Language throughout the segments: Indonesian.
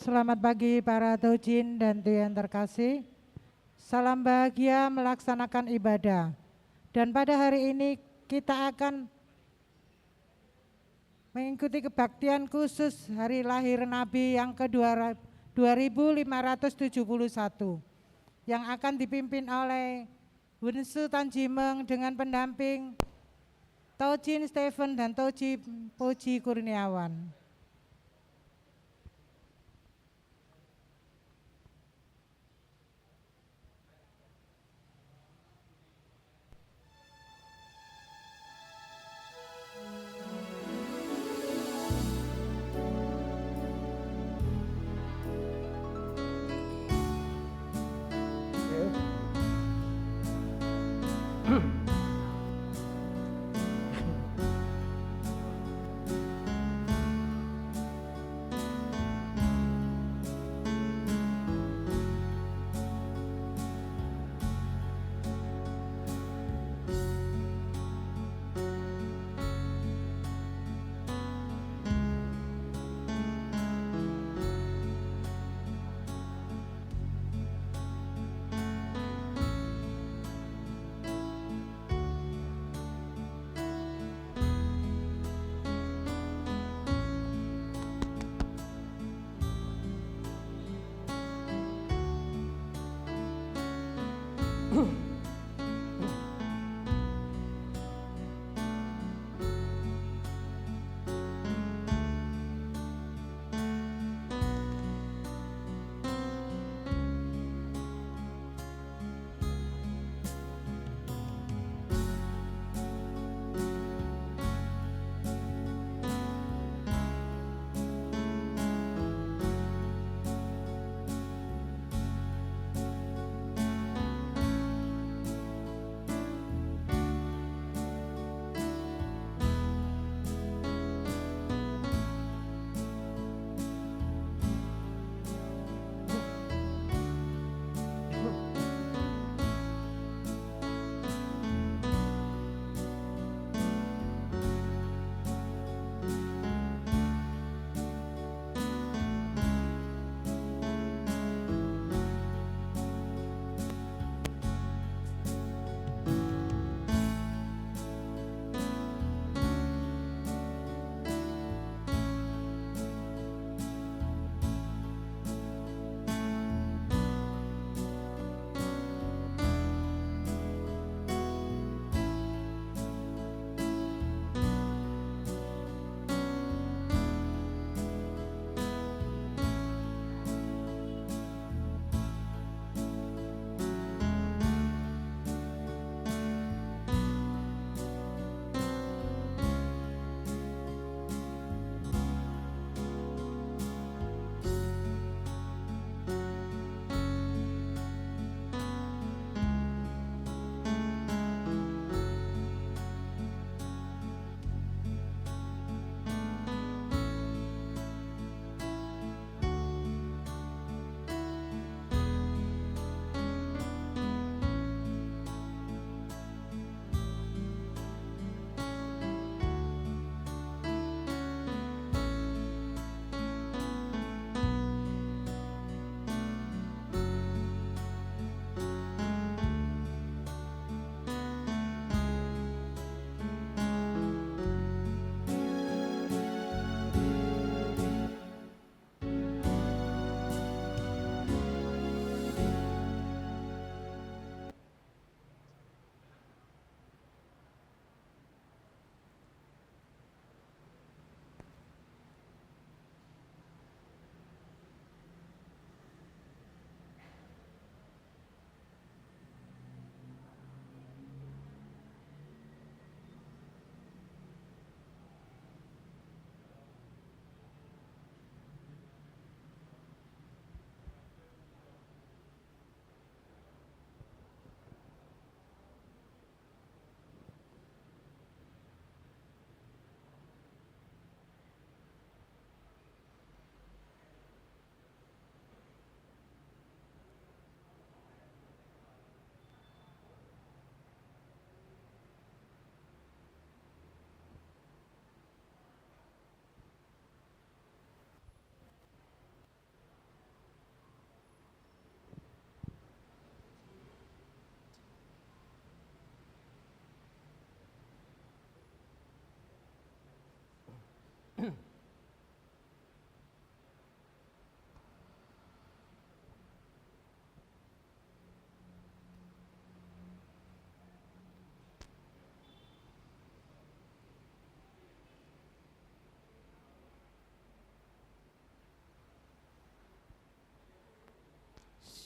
Selamat pagi para Tojin dan yang terkasih. Salam bahagia melaksanakan ibadah. Dan pada hari ini kita akan mengikuti kebaktian khusus hari lahir Nabi yang ke-2571 yang akan dipimpin oleh Wunsu Tanjimeng dengan pendamping Tojin Stephen dan Toji Puji Kurniawan.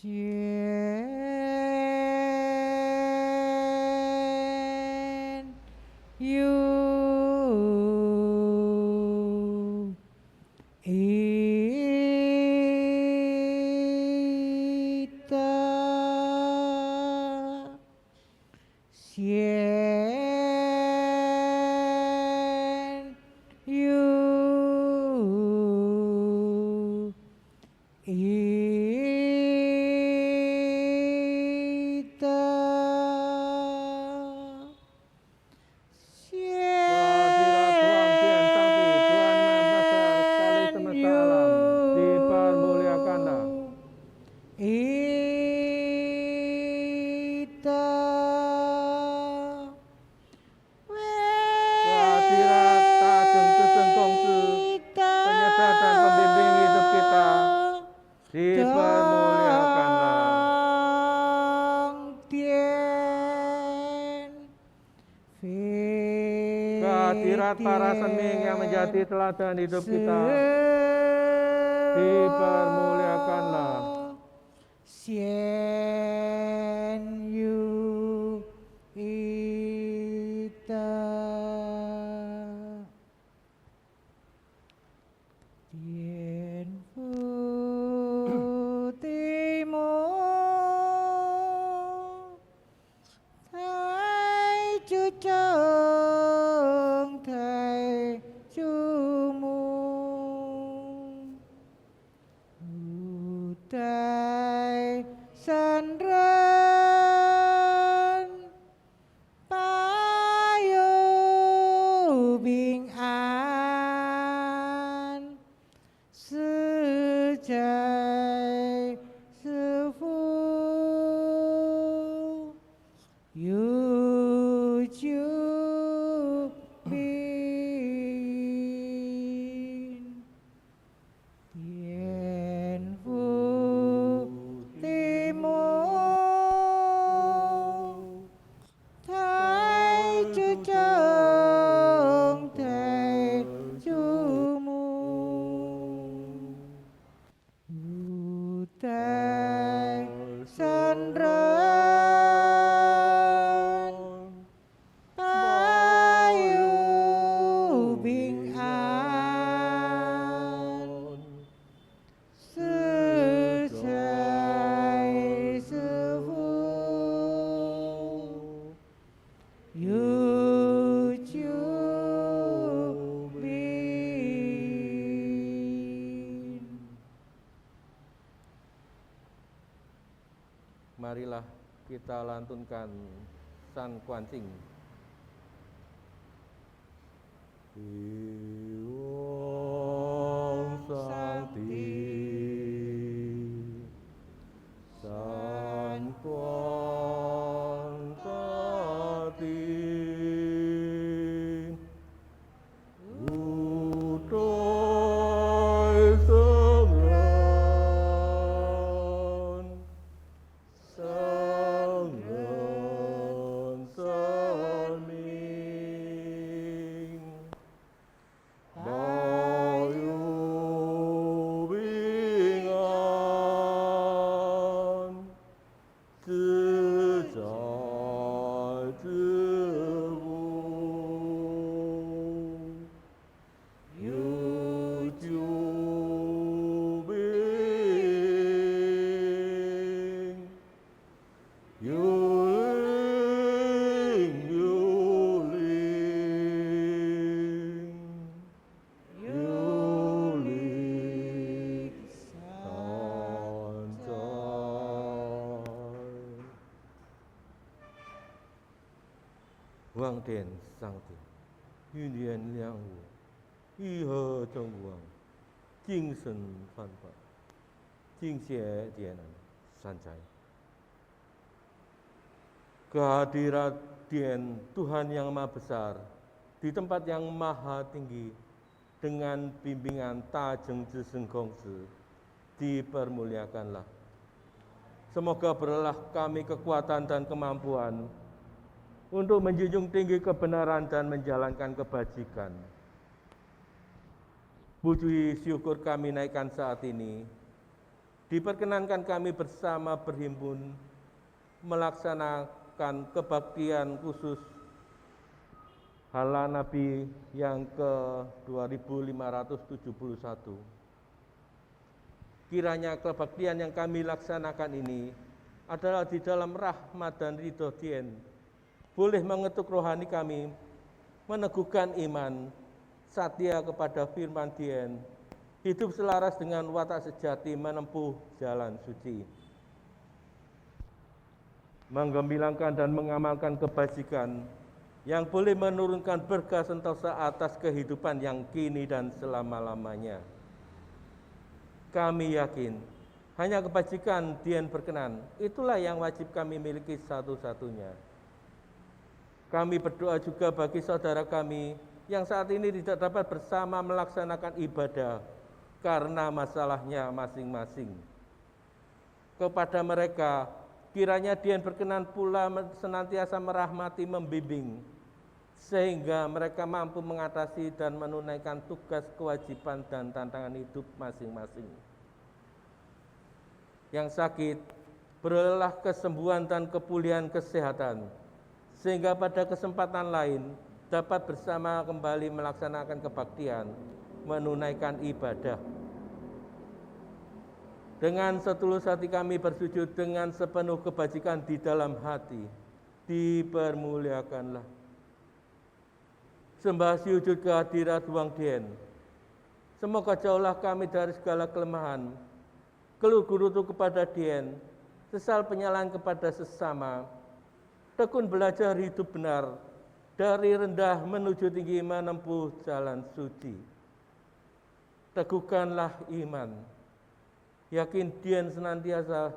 Sien you ita sien you ita Kehadirat Tuhan Tien Sakti, Tuhan Maha Besar sekali semesta alam, dipermuliakanlah. Ita Kehadirat Tajeng Jeseng Kongsi, penyerta dan pembimbing hidup kita, dipermuliakanlah. Kehadirat para seming yang menjadi teladan hidup kita, dipermuliakanlah. Sien you ita Tien putihmu Thai chuchong thai chumu Utai sanran payo bing an sejai sefu yu chu bin Tien putihmu Thai chuchong thai chumu Utai sanran payu bing an sejai sefu yu chu bin Marilah kita lantunkan San Kuan Sing. Iwong Sakti San Kuan Sakti Utai Sangran Sangran Saming Bayu bingan Sejai tebu Yu chu bing Yuling, yuling, yuling, sancai. Wang Tien Sakti, Yunian Liang Wu, Yihe Zheng Wang, Jingsen Fan Fa, Jingxie Jianan, Sancai. Kehadirat Tien Tuhan yang Maha Besar di tempat yang maha tinggi dengan bimbingan Tajeng Jeseng Kongsi dipermuliakanlah. Semoga berlah kami kekuatan dan kemampuan untuk menjunjung tinggi kebenaran dan menjalankan kebajikan. Puji syukur kami naikkan saat ini diperkenankan kami bersama berhimpun melaksanakan kebaktian khusus Hala Nabi yang ke-2571. Kiranya kebaktian yang kami laksanakan ini adalah di dalam rahmat dan ridho Dien, boleh mengetuk rohani kami, meneguhkan iman, setia kepada firman Dien, hidup selaras dengan watak sejati menempuh jalan suci, menggembilangkan dan mengamalkan kebajikan yang boleh menurunkan berkah sentosa atas kehidupan yang kini dan selama-lamanya. Kami yakin hanya kebajikan Dien berkenan, itulah yang wajib kami miliki satu-satunya. Kami berdoa juga bagi saudara kami yang saat ini tidak dapat bersama melaksanakan ibadah karena masalahnya masing-masing. Kepada mereka, kiranya Dien berkenan pula senantiasa merahmati, membimbing, sehingga mereka mampu mengatasi dan menunaikan tugas, kewajiban, dan tantangan hidup masing-masing. Yang sakit, berolehlah kesembuhan dan kepulihan kesehatan, sehingga pada kesempatan lain dapat bersama kembali melaksanakan kebaktian, menunaikan ibadah. Dengan setulus hati kami bersujud dengan sepenuh kebajikan di dalam hati, dipermuliakanlah. Sembah sujud kehadirat Tuang Dien. Semoga jauhlah kami dari segala kelemahan, keluh gerutu kepada Dien, sesal penyalaan kepada sesama, tekun belajar hidup benar, dari rendah menuju tinggi menempuh jalan suci. Teguhkanlah iman, yakin Dien senantiasa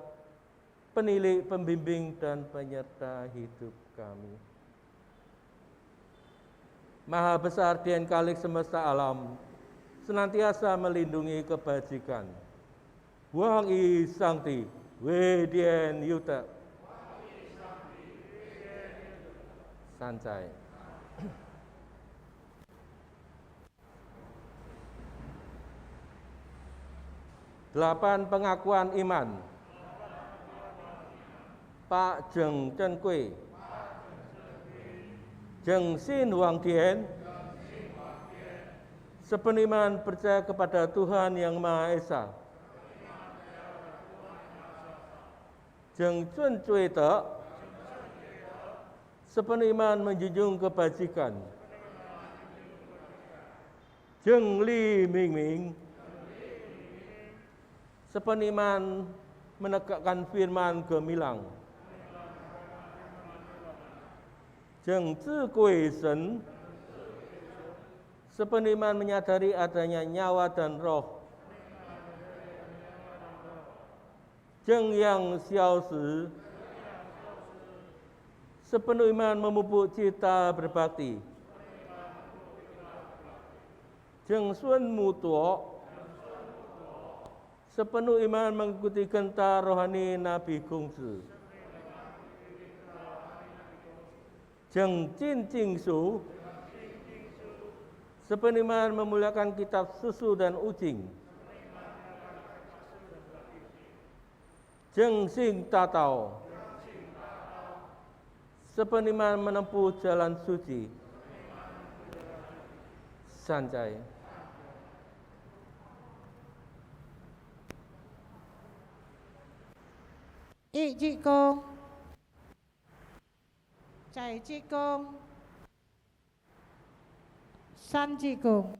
penilik, pembimbing, dan penyerta hidup kami. Maha besar Dien Kalik semesta alam, senantiasa melindungi kebajikan. Wang I Sangti, We Dien Yuta. Sancai. Delapan pengakuan iman. Pak Jeng Chen Kui, Jeng Sin Wang Dien, sepeniman percaya kepada Tuhan Yang Maha Esa. Jeng Chun Cui Te, sepeniman menjunjung kebajikan. Jeng Li Ming Ming, sepeniman menegakkan firman gemilang. Jeng Zhi Gui Shen, sepeniman menyadari adanya nyawa dan roh. Jeng Yang Xiao Si, sepenuh iman memupuk cita berbakti. Jeng Sun Mu Tuo, sepenuh iman mengikuti gentar rohani Nabi Gongzi. Jeng Jin Jing Su, sepenuh iman memuliakan kitab susu dan ucing. Jeng Sing Tatao, sepenuh iman menempuh jalan suci. Sancai. I Chi Kong, Cai Chi Kong, San Chi Kong.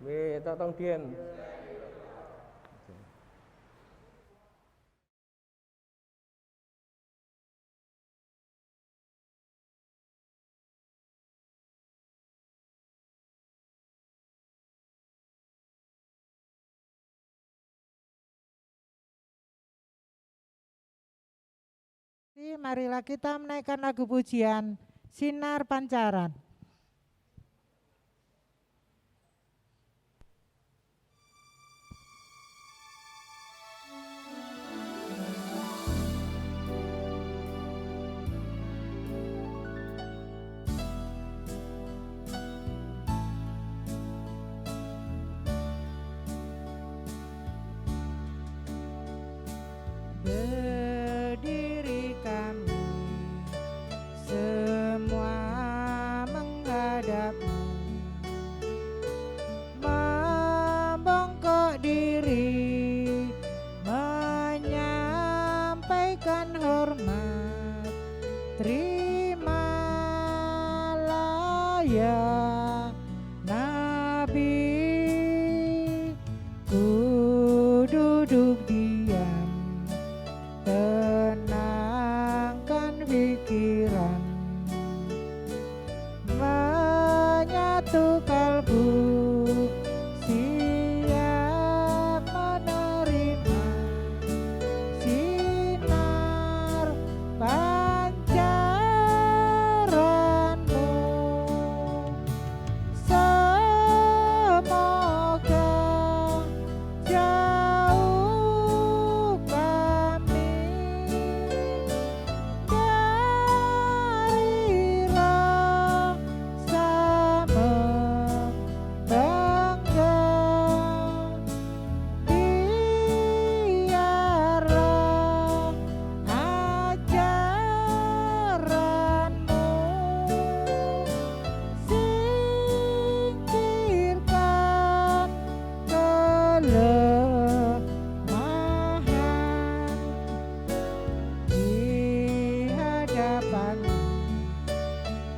We Tak Tong Dien. Marilah kita menaikkan lagu pujian Sinar Pancaran. duduk diam, tenangkan pikiran, menyatu kalbu, siap menerima sinar pancaranmu. Semoga jauh kami dari rasa membangga. Biarlah ajaranmu singkirkan kelemahan di hadapan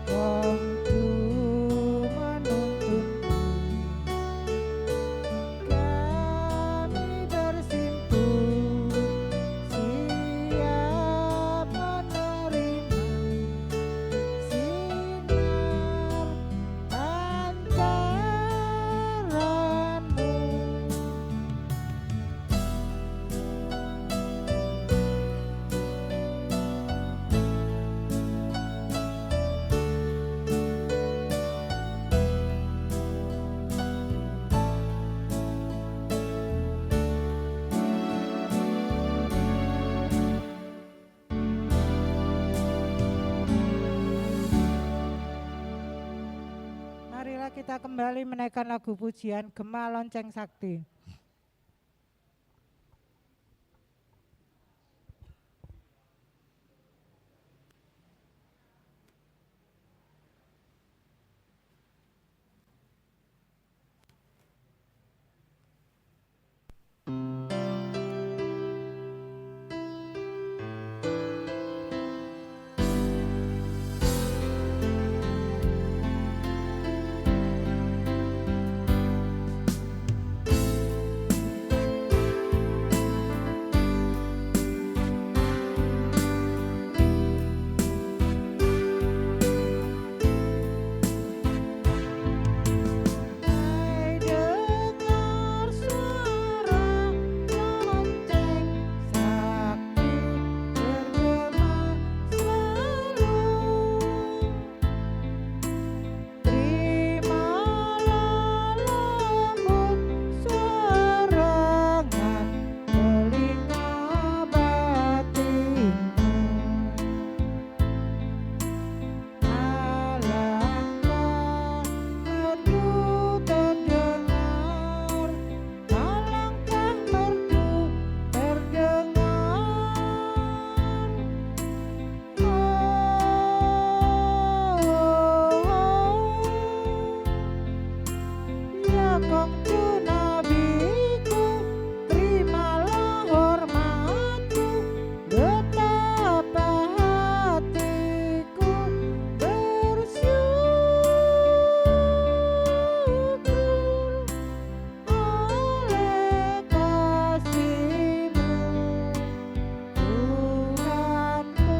waktu menuntunku. Kami bersimpuh, siap menerima sinar pancaranmu. Marilah kita kembali menaikkan lagu pujian Gema Lonceng Sakti. Hai dengar suara lonceng sakti bergema selalu. Terimalah lembut sorangan telinga batinmu. Alangkah merdu terdengar, alangkah merdu terdengar. Ya kongku nabiku, terimalah hormatku, betapa hatiku bersyukur oleh kasih-Mu, Tuhanku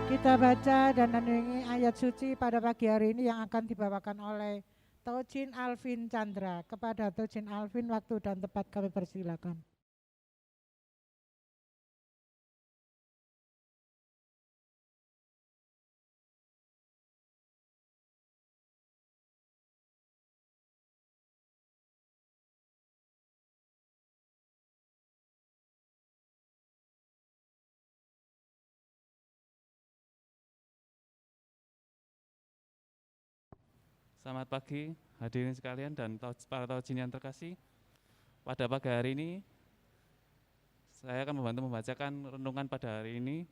Kita baca dan menyanyi ayat suci pada pagi hari ini yang akan dibawakan oleh Tojin Alvin Chandra. Kepada Tojin Alvin, waktu dan tempat kami persilakan. Selamat pagi hadirin sekalian dan para taujin yang terkasih. Pada pagi hari ini saya akan membantu membacakan renungan pada hari ini.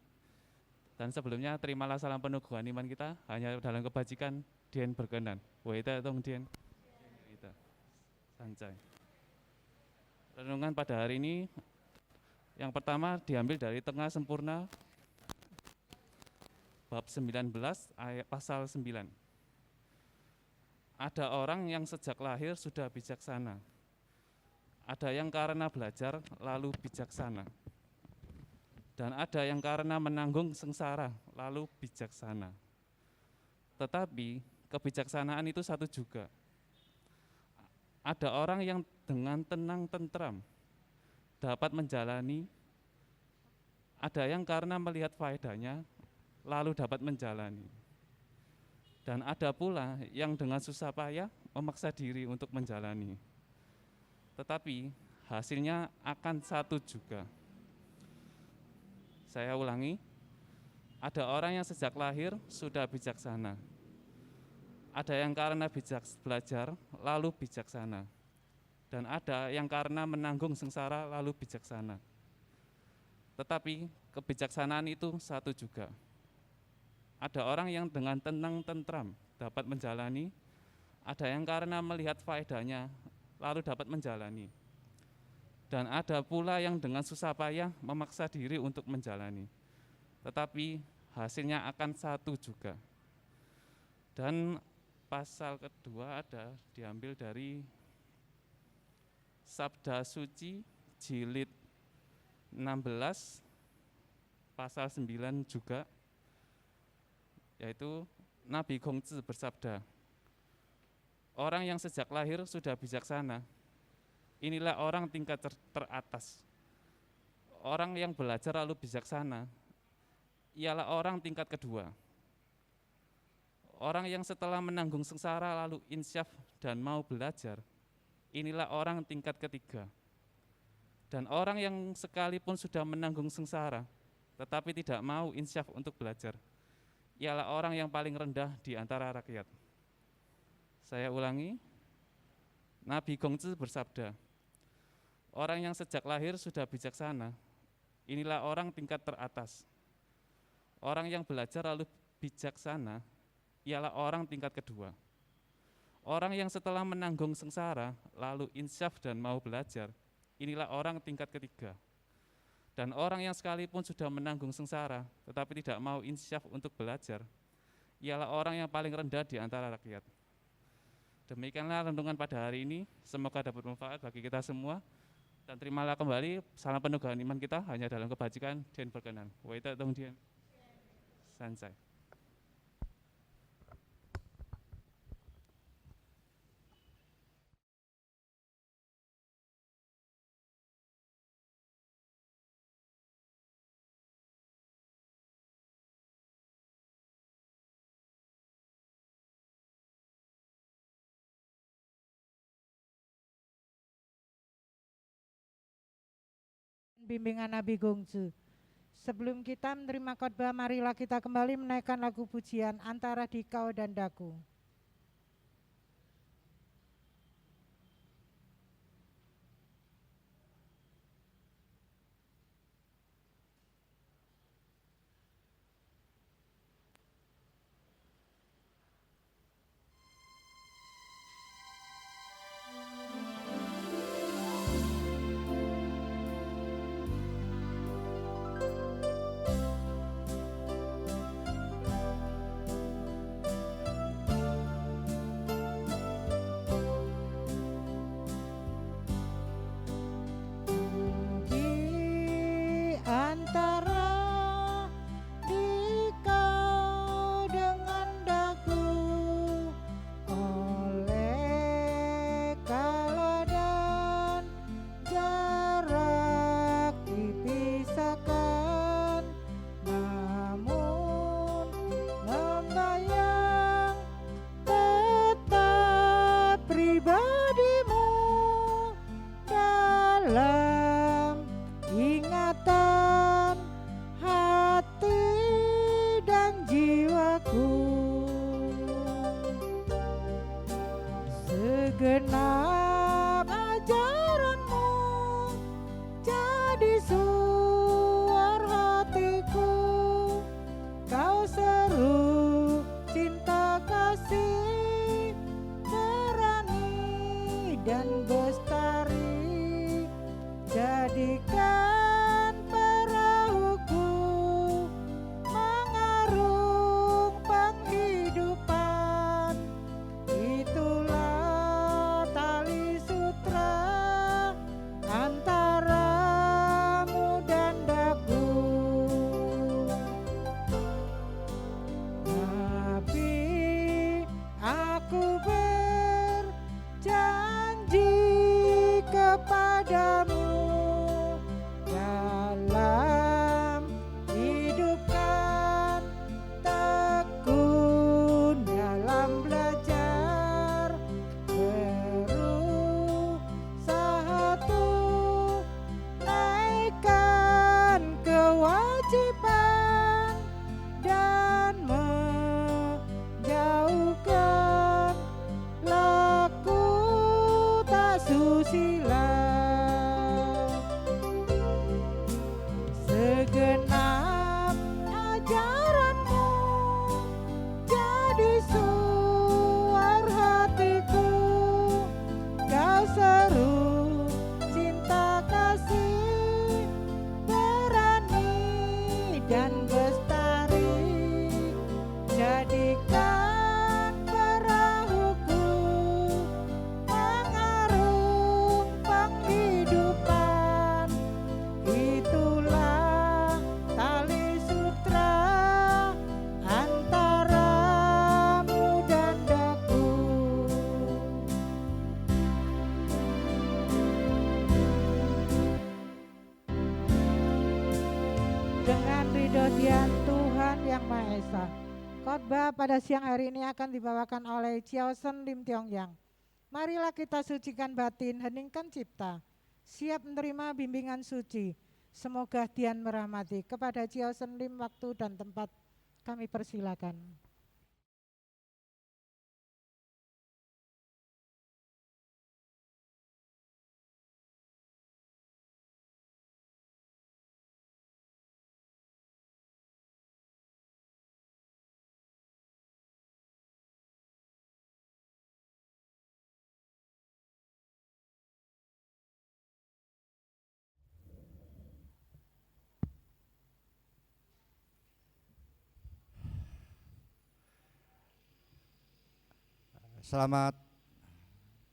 Dan sebelumnya terimalah salam peneguhan iman kita hanya dalam kebajikan Dien berkenan. Waita tong Dien. Kita sancai. Renungan pada hari ini yang pertama diambil dari Tengah Sempurna bab 19 ayat pasal 9. Ada orang yang sejak lahir sudah bijaksana. Ada yang karena belajar lalu bijaksana. Dan ada yang karena menanggung sengsara lalu bijaksana. Tetapi kebijaksanaan itu satu juga. Ada orang yang dengan tenang tentram dapat menjalani, ada yang karena melihat faedahnya lalu dapat menjalani. Dan ada pula yang dengan susah payah memaksa diri untuk menjalani. Tetapi hasilnya akan satu juga. Saya ulangi, ada orang yang sejak lahir sudah bijaksana. Ada yang karena belajar lalu bijaksana. Dan ada yang karena menanggung sengsara lalu bijaksana. Tetapi kebijaksanaan itu satu juga. Ada orang yang dengan tenang tentram dapat menjalani, ada yang karena melihat faedahnya lalu dapat menjalani. Dan ada pula yang dengan susah payah memaksa diri untuk menjalani. Tetapi hasilnya akan satu juga. Dan pasal kedua ada diambil dari Sabda Suci jilid 16 pasal 9 juga, yaitu Nabi Gongzi bersabda, orang yang sejak lahir sudah bijaksana, inilah orang tingkat teratas. Orang yang belajar lalu bijaksana, ialah orang tingkat kedua. Orang yang setelah menanggung sengsara lalu insyaf dan mau belajar, inilah orang tingkat ketiga. Dan orang yang sekalipun sudah menanggung sengsara, tetapi tidak mau insyaf untuk belajar, ialah orang yang paling rendah di antara rakyat. Saya ulangi, Nabi Gongzi bersabda, orang yang sejak lahir sudah bijaksana, inilah orang tingkat teratas. Orang yang belajar lalu bijaksana, ialah orang tingkat kedua. Orang yang setelah menanggung sengsara, lalu insyaf dan mau belajar, inilah orang tingkat ketiga. Dan orang yang sekalipun sudah menanggung sengsara, tetapi tidak mau insyaf untuk belajar, ialah orang yang paling rendah di antara rakyat. Demikianlah renungan pada hari ini, semoga dapat bermanfaat bagi kita semua. Dan terimalah kembali salam peneguhan iman kita hanya dalam kebajikan dan berkenan. Wa ita tong dian. Sansai. Bimbingan Nabi Gongzi. Sebelum kita menerima khotbah, marilah kita kembali menaikkan lagu pujian antara dikau dan daku. padamu dalam hidup kan tekun dalam belajar berusaha tuh naikkan kewajiban dan menjauhkan laku tak susila. Segenap ajaranmu jadi suara hatiku, kau seru cinta kasih berani dan bestari, jadikan perahuku mengarung penghidupan. Itulah tali sutra antaramu dan daku. Dengan ridho Dian Tuhan Yang Maha Esa, khotbah pada siang hari ini akan dibawakan oleh Chiosen Lim Tiong Yang. Marilah kita sucikan batin, heningkan cipta, siap menerima bimbingan suci. Semoga Dian merahmati. Kepada Chiosen Lim, waktu dan tempat kami persilakan. Selamat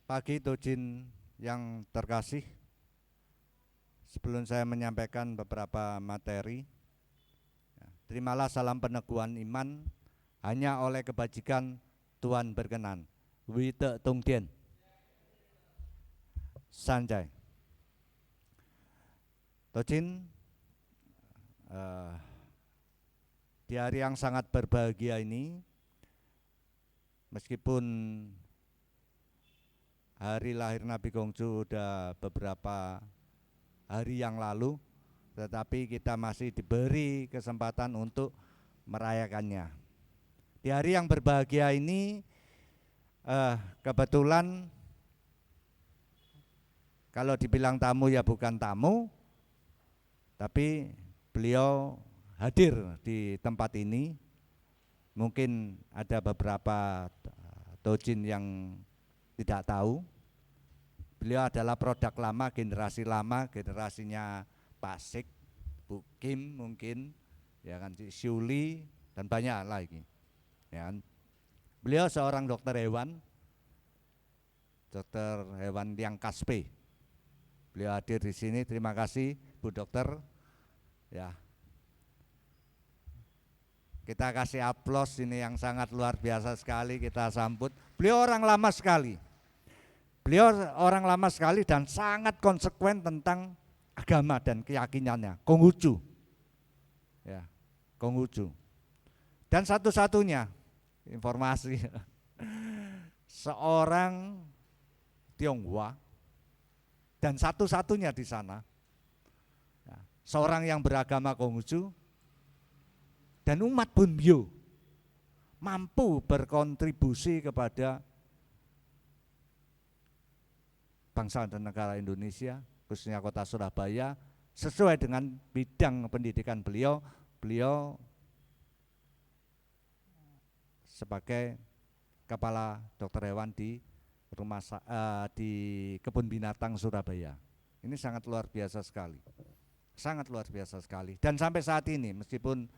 pagi Tojin yang terkasih. Sebelum saya menyampaikan beberapa materi, terimalah salam peneguhan iman, hanya oleh kebajikan Tuhan berkenan. Wite Tungdien Sanjay. Tojin, di hari yang sangat berbahagia ini, meskipun hari lahir Nabi Kongju sudah beberapa hari yang lalu, tetapi kita masih diberi kesempatan untuk merayakannya. Di hari yang berbahagia ini, kebetulan kalau dibilang tamu ya bukan tamu, tapi beliau hadir di tempat ini. Mungkin ada beberapa Tojin yang tidak tahu, beliau adalah produk lama, generasinya Pak Sik, Bu Kim mungkin, ya kan, Syuli dan banyak lagi. Ya kan. Beliau seorang dokter hewan yang Kaspe. Beliau hadir di sini. Terima kasih Bu Dokter. Ya. Kita kasih aplaus ini yang sangat luar biasa sekali, kita sambut. Beliau orang lama sekali. Beliau orang lama sekali dan sangat konsekuen tentang agama dan keyakinannya. Konghucu. Ya, Konghucu. Dan satu-satunya informasi seorang Tionghoa dan satu-satunya di sana, ya, seorang yang beragama Konghucu. Dan umat Bunbyo mampu berkontribusi kepada bangsa dan negara Indonesia, khususnya kota Surabaya, sesuai dengan bidang pendidikan beliau. Beliau sebagai kepala dokter hewan di di kebun binatang Surabaya. Ini sangat luar biasa sekali, sangat luar biasa sekali. Dan sampai saat ini, meskipun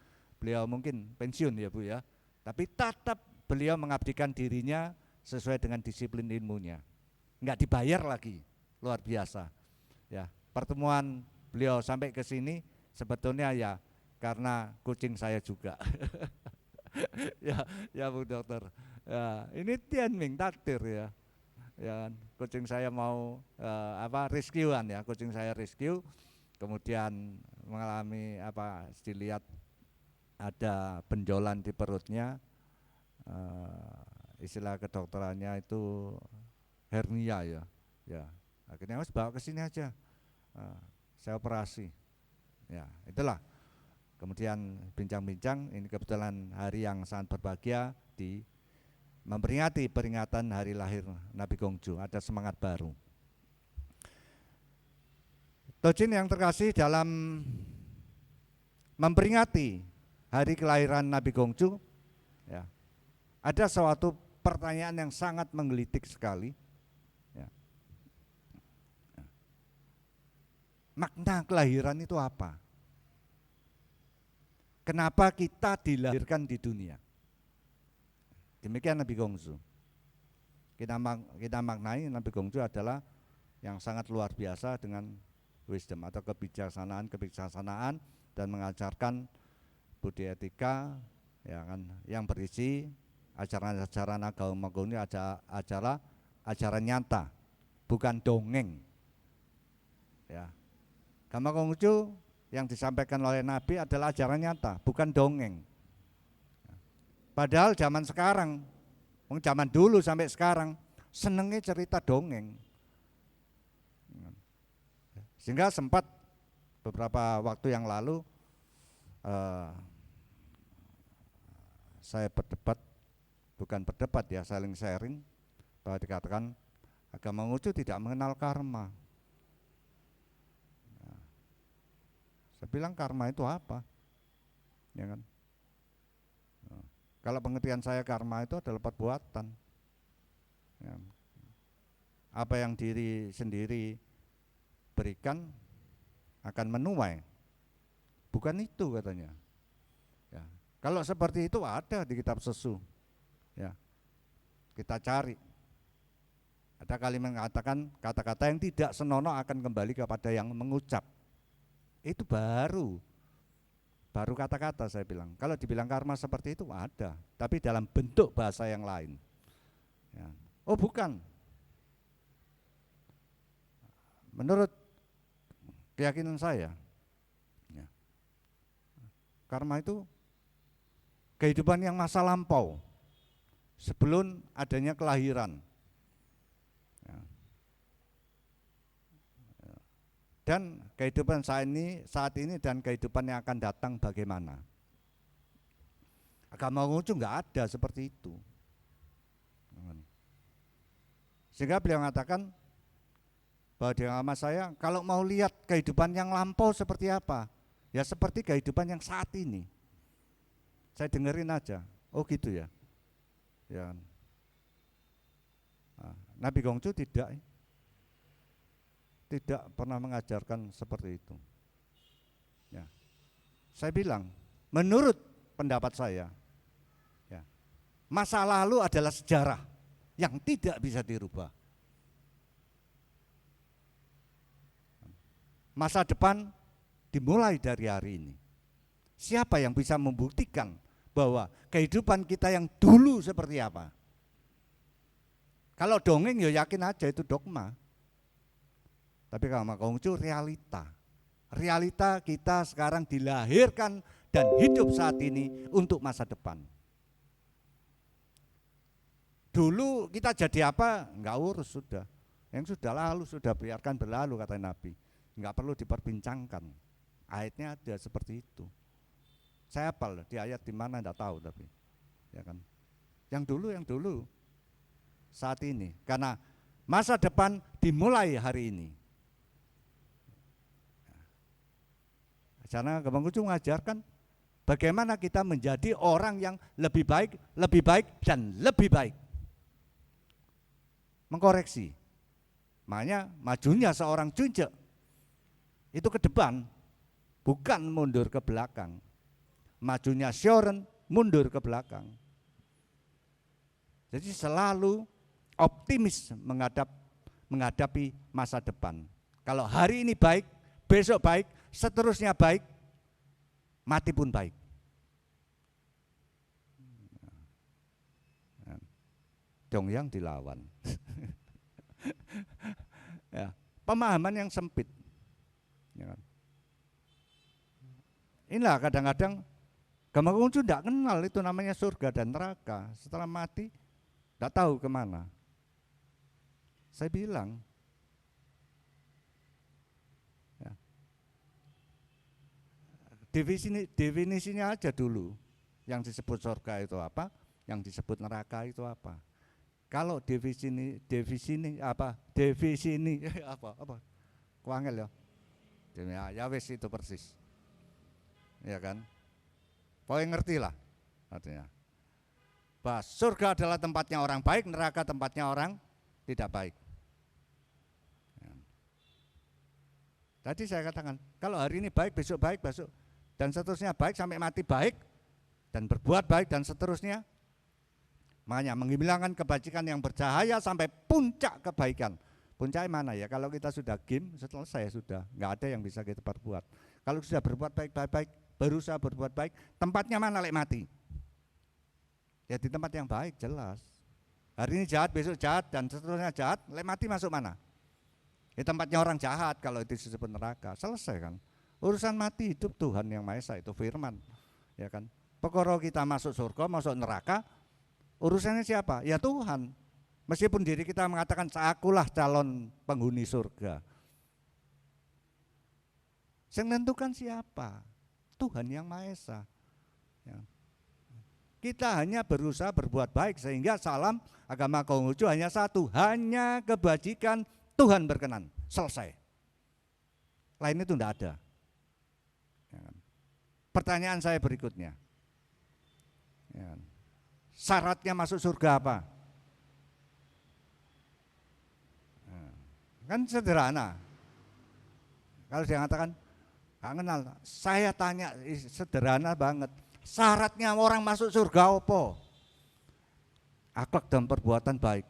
beliau mungkin pensiun ya Bu ya, tapi tetap beliau mengabdikan dirinya sesuai dengan disiplin ilmunya. Enggak dibayar lagi, luar biasa. Ya, pertemuan beliau sampai ke sini sebetulnya ya karena kucing saya juga. Ya Bu Dokter. Ya, ini Tianming takdir ya. Ya, kucing saya mau rescuean ya, kucing saya rescue, kemudian mengalami dilihat ada benjolan di perutnya, istilah kedokterannya itu hernia ya. Akhirnya harus bawa ke sini aja, saya operasi. Ya, itulah. Kemudian bincang-bincang, ini kebetulan hari yang sangat berbahagia di memperingati peringatan hari lahir Nabi Gongju, ada semangat baru. Tojin yang terkasih, dalam memperingati hari kelahiran Nabi Gongju, ya, ada suatu pertanyaan yang sangat menggelitik sekali. Ya. Makna kelahiran itu apa? Kenapa kita dilahirkan di dunia? Demikian Nabi Gongju. Kita maknai Nabi Gongju adalah yang sangat luar biasa dengan wisdom atau kebijaksanaan dan mengajarkan budi etika, ya kan, yang berisi ajaran-ajaran agama ini ajaran nyata, bukan dongeng. Ya. Agama Gongju yang disampaikan oleh Nabi adalah ajaran nyata, bukan dongeng. Padahal zaman sekarang, zaman dulu sampai sekarang, senengnya cerita dongeng. Sehingga sempat beberapa waktu yang lalu saya berdebat ya, saling sharing, bahwa dikatakan agama Konghucu tidak mengenal karma. Saya bilang karma itu apa? Ya kan? Kalau pengertian saya karma itu adalah perbuatan. Ya. Apa yang diri sendiri berikan akan menuai. Bukan itu katanya. Ya. Kalau seperti itu ada di kitab Sesu. Ya. Kita cari. Ada kalimat mengatakan kata-kata yang tidak senonoh akan kembali kepada yang mengucap. Itu baru kata-kata saya bilang. Kalau dibilang karma seperti itu ada, tapi dalam bentuk bahasa yang lain. Ya. Oh bukan. Menurut keyakinan saya, ya, karma itu kehidupan yang masa lampau sebelum adanya kelahiran. Ya. Dan kehidupan saat ini dan kehidupan yang akan datang bagaimana. Agama Konghucu enggak ada seperti itu. Sehingga beliau mengatakan bahwa di agama saya, kalau mau lihat kehidupan yang lampau seperti apa, ya seperti kehidupan yang saat ini. Saya dengerin aja, oh gitu ya. Ya. Nah, Nabi Gongju tidak pernah mengajarkan seperti itu. Ya. Saya bilang, menurut pendapat saya, ya, masa lalu adalah sejarah yang tidak bisa dirubah. Masa depan dimulai dari hari ini. Siapa yang bisa membuktikan bahwa kehidupan kita yang dulu seperti apa? Kalau dongeng ya yakin aja itu dogma. Tapi kalau agama Konghucu realita. Realita kita sekarang dilahirkan dan hidup saat ini untuk masa depan. Dulu kita jadi apa? Enggak urus sudah. Yang sudah lalu sudah biarkan berlalu kata Nabi. Enggak perlu diperbincangkan. Ayatnya ada seperti itu. Saya hafal di ayat di mana enggak tahu tapi. Ya kan? Yang dulu saat ini. Karena masa depan dimulai hari ini. Karena agama Konghucu mengajarkan bagaimana kita menjadi orang yang lebih baik dan lebih baik. Mengkoreksi. Makanya majunya seorang junjek itu ke depan, bukan mundur ke belakang. Majunya Syoren mundur ke belakang. Jadi selalu optimis menghadapi masa depan. Kalau hari ini baik, besok baik, seterusnya baik, mati pun baik. Dongyang dilawan. Ya, pemahaman yang sempit. Ya kan? Inilah kadang-kadang Gama Kungcu tidak kenal itu namanya surga dan neraka. Setelah mati, tidak tahu kemana. Saya bilang, ya, definisinya aja dulu. Yang disebut surga itu apa, yang disebut neraka itu apa. Kalau definisi apa, kuangel ya, ya wes itu persis, ya kan. Pokoknya ngerti lah artinya. Bahwa surga adalah tempatnya orang baik, neraka tempatnya orang tidak baik. Ya. Tadi saya katakan, kalau hari ini baik, besok, dan seterusnya baik sampai mati baik, dan berbuat baik dan seterusnya. Makanya menghilangkan kebajikan yang bercahaya sampai puncak kebaikan. Puncaknya mana ya? Kalau kita sudah game, selesai sudah, nggak ada yang bisa kita perbuat. Kalau sudah berbuat baik, berusaha berbuat baik, tempatnya mana lek mati? Ya di tempat yang baik jelas. Hari ini jahat, besok jahat dan seterusnya jahat, lek mati masuk mana? Di tempatnya orang jahat kalau itu disebut neraka. Selesai kan? Urusan mati hidup Tuhan yang Maha Esa, itu firman. Ya kan? Pokoknya kita masuk surga, masuk neraka, urusannya siapa? Ya Tuhan. Meskipun diri kita mengatakan akulah calon penghuni surga. Yang menentukan siapa? Tuhan yang Maha Esa. Ya. Kita hanya berusaha berbuat baik sehingga salam agama Konghucu hanya satu, hanya kebajikan Tuhan berkenan. Selesai. Lain itu tidak ada. Ya. Pertanyaan saya berikutnya. Ya. Syaratnya masuk surga apa? Kan sederhana. Kalau dia mengatakan nggak kenal, saya tanya sederhana banget. Syaratnya orang masuk surga apa? Akhlak dan perbuatan baik.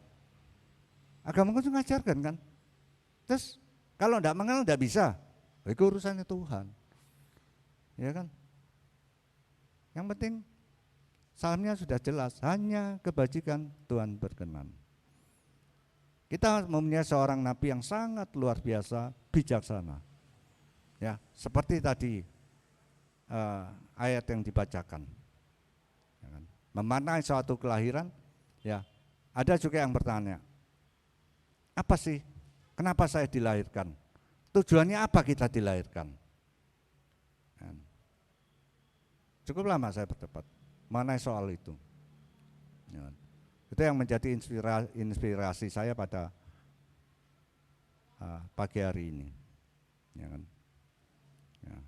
Agama itu mengajarkan kan. Terus kalau tidak mengenal tidak bisa. Itu urusannya Tuhan. Ya kan? Yang penting salamnya sudah jelas, hanya kebajikan Tuhan berkenan. Kita mempunyai seorang nabi yang sangat luar biasa bijaksana. Ya, seperti tadi ayat yang dibacakan. Ya kan? Memaknai suatu kelahiran, ya. Ada juga yang bertanya, apa sih? Kenapa saya dilahirkan? Tujuannya apa kita dilahirkan? Ya. Cukup lama saya berdebat mengenai soal itu. Ya. Itu yang menjadi inspirasi saya pada pagi hari ini. Ya kan? Ya.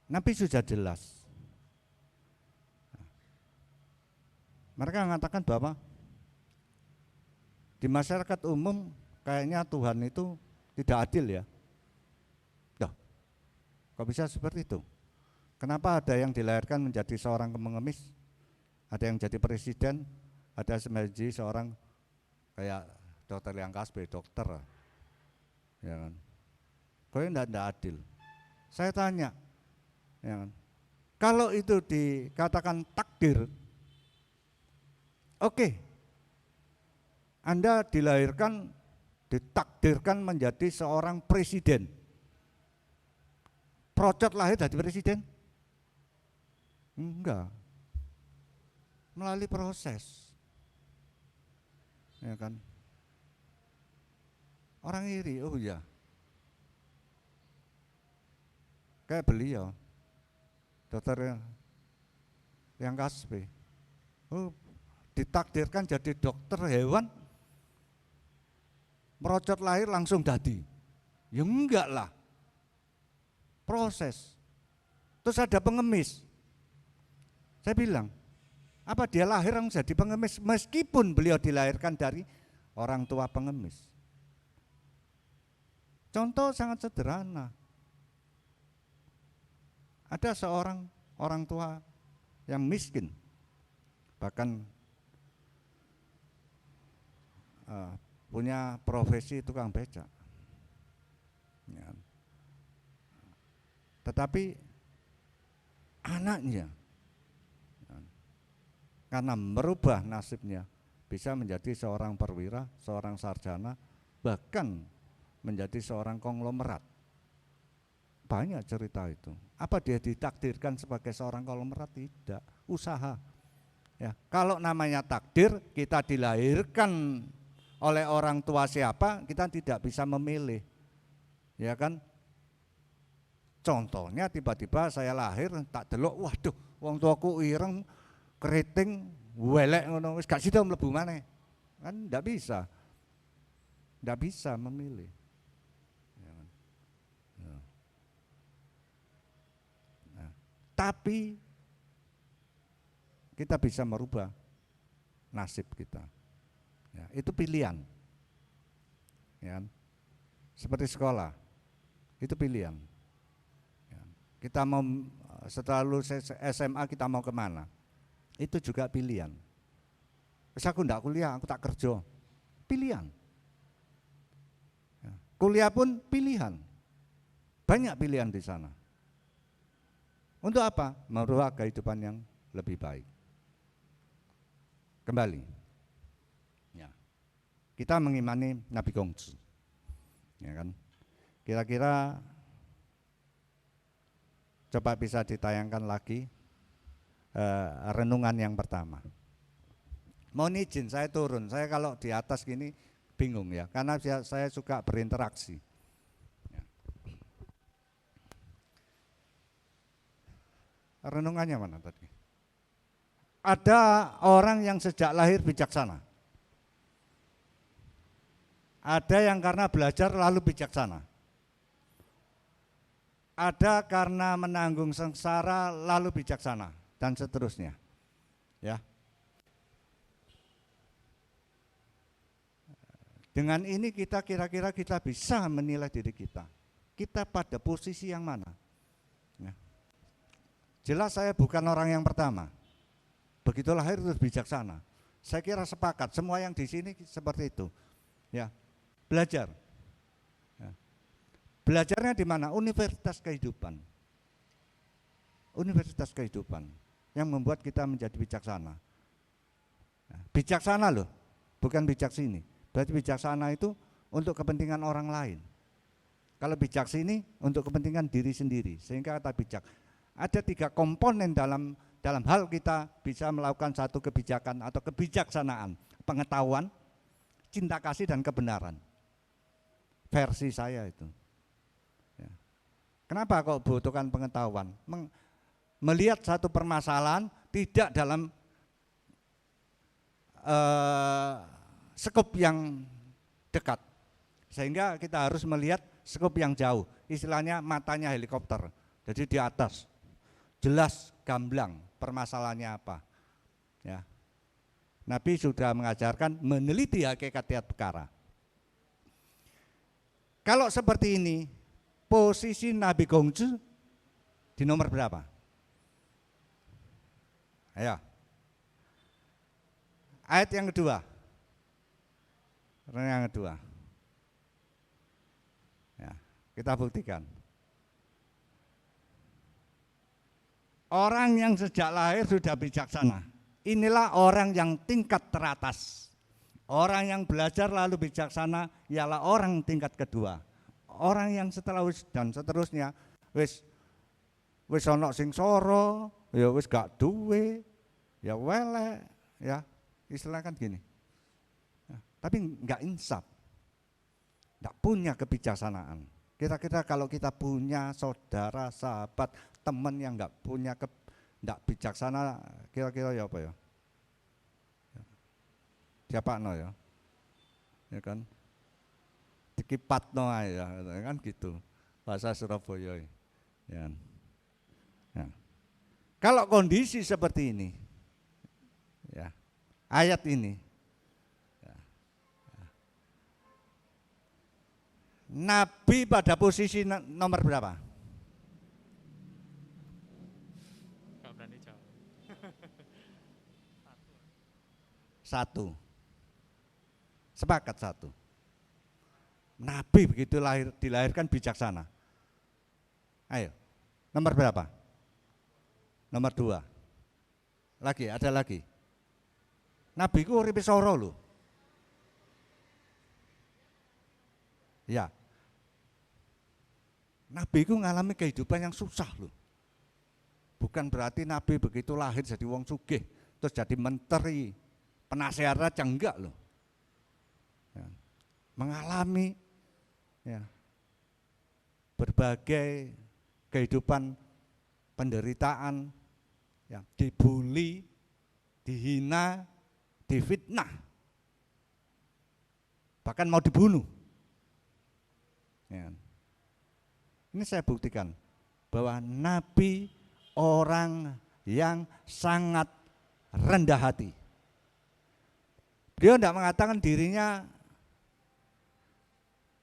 Nabi sudah jelas. Mereka mengatakan bahwa di masyarakat umum kayaknya Tuhan itu tidak adil ya. Loh, kok bisa seperti itu? Kenapa ada yang dilahirkan menjadi seorang pengemis, ada yang jadi presiden, ada menjadi seorang kayak dokter yang kasbe, dokter, ya kan? Kok tidak adil? Saya tanya, ya kan? Kalau itu dikatakan takdir, oke, Anda dilahirkan, ditakdirkan menjadi seorang presiden, procot lahir jadi presiden? Enggak, melalui proses, ya kan? Orang iri, oh ya, kayak beliau, dokter yang kasbe, oh ditakdirkan jadi dokter hewan, merocot lahir langsung jadi, ya enggak lah, proses. Terus ada pengemis. Saya bilang, apa dia lahir langsung jadi pengemis meskipun beliau dilahirkan dari orang tua pengemis? Contoh sangat sederhana. Ada seorang orang tua yang miskin, bahkan punya profesi tukang becak. Ya. Tetapi anaknya karena merubah nasibnya, bisa menjadi seorang perwira, seorang sarjana, bahkan menjadi seorang konglomerat. Banyak cerita itu. Apa dia ditakdirkan sebagai seorang konglomerat? Tidak, usaha. Ya, kalau namanya takdir, kita dilahirkan oleh orang tua siapa, kita tidak bisa memilih. Ya kan? Contohnya tiba-tiba saya lahir tak delok, waduh, wong tuaku ireng, keriting, welek ngono, wis gak sida mlebu maneh. Kan ndak bisa. Ndak bisa memilih. Ya kan? Ya. Nah, tapi kita bisa merubah nasib kita. Ya, itu pilihan. Ya kan? Seperti sekolah. Itu pilihan. Ya. Kita mau setelah lulus SMA kita mau kemana? Itu juga pilihan. Terus aku enggak kuliah, aku tak kerja. Pilihan. Ya. Kuliah pun pilihan. Banyak pilihan di sana. Untuk apa? Merubah kehidupan yang lebih baik. Kembali. Ya. Kita mengimani Nabi Gongsu. Ya kan? Kira-kira coba bisa ditayangkan lagi renungan yang pertama. Mohon izin saya turun, saya kalau di atas gini bingung ya, karena saya suka berinteraksi. Ya. Renungannya mana tadi? Ada orang yang sejak lahir bijaksana. Ada yang karena belajar lalu bijaksana. Ada karena menanggung sengsara lalu bijaksana. Dan seterusnya, ya. Dengan ini kita kira-kira kita bisa menilai diri kita. Kita pada posisi yang mana? Ya. Jelas saya bukan orang yang pertama. Begitu lahir terus bijaksana. Saya kira sepakat semua yang di sini seperti itu. Ya, belajar. Ya. Belajarnya di mana? Universitas kehidupan. Universitas kehidupan. Yang membuat kita menjadi bijaksana. Bijaksana loh, bukan bijak sini. Berarti bijaksana itu untuk kepentingan orang lain. Kalau bijak sini untuk kepentingan diri sendiri. Sehingga kata bijak. Ada 3 komponen dalam hal kita bisa melakukan satu kebijakan atau kebijaksanaan. Pengetahuan, cinta kasih dan kebenaran. Versi saya itu. Ya. Kenapa kok butuhkan pengetahuan? Melihat satu permasalahan tidak dalam skop yang dekat, sehingga kita harus melihat skop yang jauh, istilahnya matanya helikopter, jadi di atas jelas gamblang permasalahannya apa. Ya. Nabi sudah mengajarkan meneliti hakikat perkara. Kalau seperti ini, posisi Nabi Gongsu di nomor berapa? Ayo. Ayat yang kedua. Yang kedua. Ya, kita buktikan. Orang yang sejak lahir sudah bijaksana. Inilah orang yang tingkat teratas. Orang yang belajar lalu bijaksana ialah orang tingkat kedua. Orang yang setelah dan seterusnya wis ana sing soro, ya wis gak duwe, ya welek, ya istilah kan gini. Ya, tapi enggak insaf, enggak punya kebijaksanaan. Kira-kira kalau kita punya saudara, sahabat, teman yang enggak punya enggak bijaksana, kira-kira ya apa ya? Diapakno ya? Ya kan? Dikipatno ae ya, kan gitu. Bahasa Surabaya. Ya. Ya. Kalau kondisi seperti ini, ya, ayat ini, ya, Nabi pada posisi nomor berapa? Gak berani jawab. 1. Sepakat 1. Nabi begitu dilahirkan bijaksana. Ayo, nomor berapa? Nomor 2. Lagi, ada lagi. Nabi ku uripe soro lho. Ya. Nabi ku ngalami kehidupan yang susah loh. Bukan berarti Nabi begitu lahir jadi wong sugih, terus jadi menteri, penasehat raja, enggak loh. Ya. Mengalami ya, berbagai kehidupan penderitaan, ya, dibully, dihina, difitnah, bahkan mau dibunuh. Ya. Ini saya buktikan bahwa Nabi orang yang sangat rendah hati. Beliau tidak mengatakan dirinya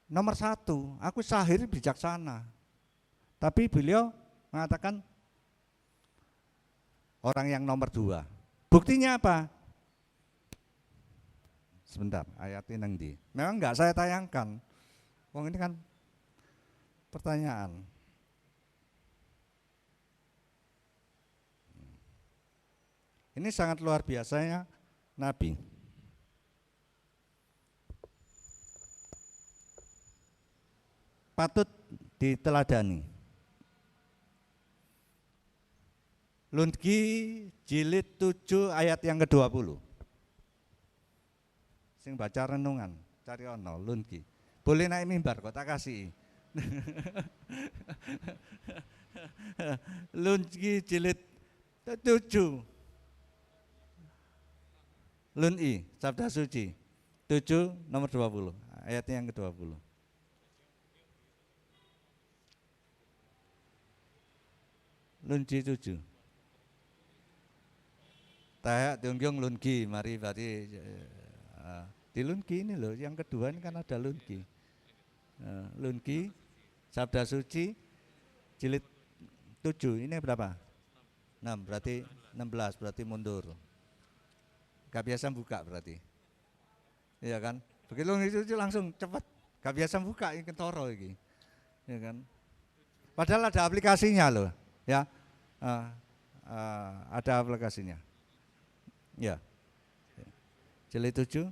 nomor satu, aku sahir bijaksana. Tapi beliau mengatakan orang yang nomor dua. Buktinya apa? Sebentar, ayat ini nang ndi? Memang enggak saya tayangkan. Wong ini kan pertanyaan. Ini sangat luar biasanya Nabi. Patut diteladani. Lungi jilid 7 ayat yang ke-20. Sing baca renungan, cari ono Lungi. Boleh naik mimbar kok tak kasih. Lungi jilid 7. Lun-i, Sabda Suci 7 nomor 20, ayatnya yang ke-20. Lungi 7. Tayak Tionggyong Lungi, mari berarti di Lungi ini loh, yang kedua ini kan ada Lungi. Lungi, Sabda Suci, jilid 7, ini berapa? 6, berarti 16, berarti mundur. Gak biasa buka berarti, iya kan? Begitu itu langsung cepat, gak biasa buka ini ketoro ini, ya kan? Padahal ada aplikasinya loh, ya, ada aplikasinya, ya. Jilid 7,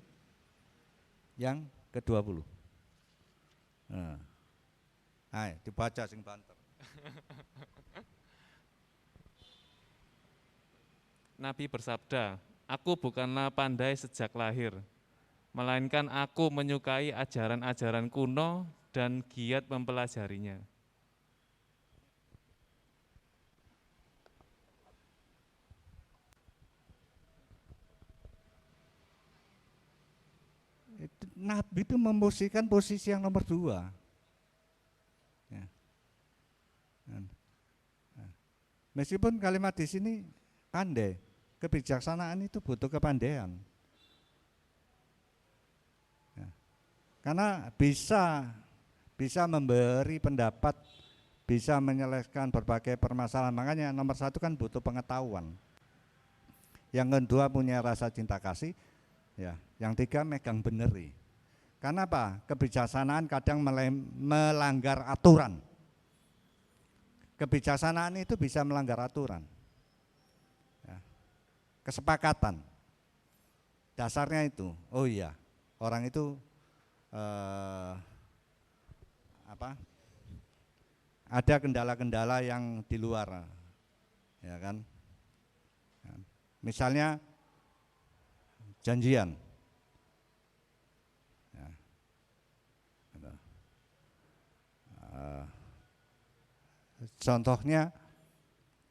yang ke-20. Ayo dibaca sing banter. Nabi bersabda, aku bukanlah pandai sejak lahir, melainkan aku menyukai ajaran-ajaran kuno dan giat mempelajarinya. Nabi itu memposisikan posisi yang nomor 2. Ya. Meskipun kalimat di sini pandai, kebijaksanaan itu butuh kepandaian. Ya. Karena bisa memberi pendapat, bisa menyelesaikan berbagai permasalahan. Makanya nomor 1 kan butuh pengetahuan. Yang kedua punya rasa cinta kasih, ya. Yang 3 megang beneri. Karena apa? Kebijaksanaan kadang melanggar aturan. Kebijaksanaan itu bisa melanggar aturan. Ya. Kesepakatan. Dasarnya itu, oh iya, orang itu ada kendala-kendala yang di luar, ya kan? Misalnya janjian. Contohnya,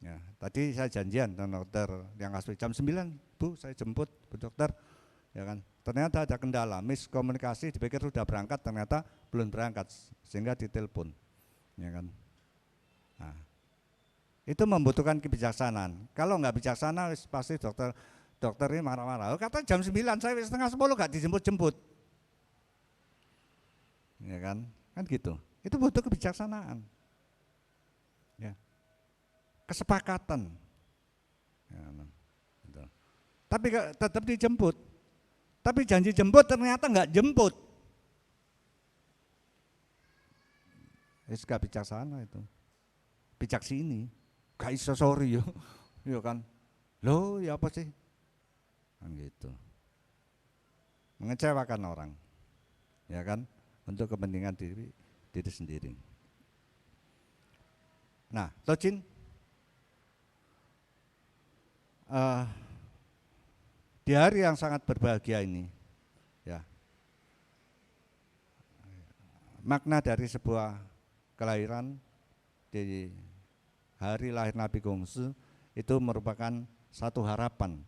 ya, tadi saya janjian dengan dokter yang asli jam 9, Bu, saya jemput Bu dokter, ya kan. Ternyata ada kendala, miskomunikasi, dipikir sudah berangkat, ternyata belum berangkat, sehingga ditelepon, ya kan. Nah, itu membutuhkan kebijaksanaan. Kalau nggak bijaksana, pasti dokter ini marah-marah. Oh, kata jam 9, saya setengah 10 nggak dijemput-jemput, ya kan gitu. Itu butuh kebijaksanaan. Ya. Kesepakatan, ya, gitu. Tapi tetap dijemput, tapi janji jemput ternyata nggak jemput, itu gak bijaksana itu, bijak sini, gak iso sorry yo, yo kan, lo ya apa sih, kan gitu. mengecewakan orang, ya kan, untuk kepentingan diri sendiri. Nah, Tojin, di hari yang sangat berbahagia ini, ya, makna dari sebuah kelahiran di hari lahir Nabi Konghucu itu merupakan satu harapan,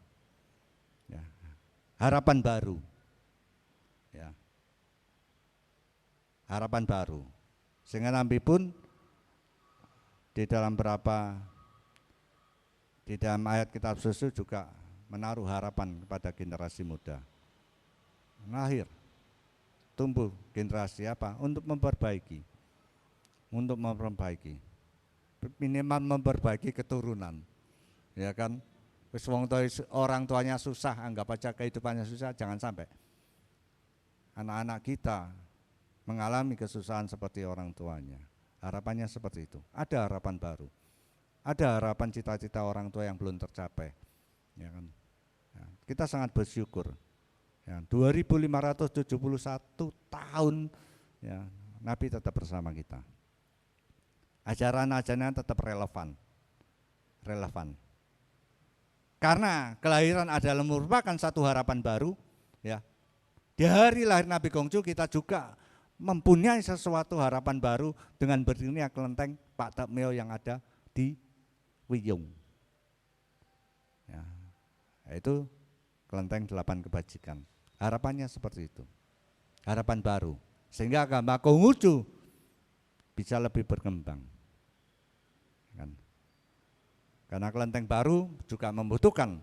ya, harapan baru, ya, harapan baru. Sehingga Nabi pun di dalam ayat kitab suci juga menaruh harapan kepada generasi muda. Lahir, tumbuh generasi apa? Untuk memperbaiki, minimal memperbaiki keturunan, ya kan? Orang tuanya susah, anggap aja kehidupannya susah, jangan sampai anak-anak kita mengalami kesusahan seperti orang tuanya. Harapannya seperti itu. Ada harapan baru, ada harapan cita-cita orang tua yang belum tercapai, ya kan? Ya, kita sangat bersyukur. Ya, 2571 tahun, ya, Nabi tetap bersama kita. Ajaran-ajarannya tetap relevan. Karena kelahiran adalah merupakan satu harapan baru, ya. Di hari lahir Nabi Konghucu kita juga mempunyai sesuatu harapan baru dengan berdirinya kelenteng Pak Takmio yang ada di Wiyung. Ya, yaitu kelenteng 8 kebajikan. Harapannya seperti itu. Harapan baru. Sehingga agama Konghucu bisa lebih berkembang. Kan? Karena kelenteng baru juga membutuhkan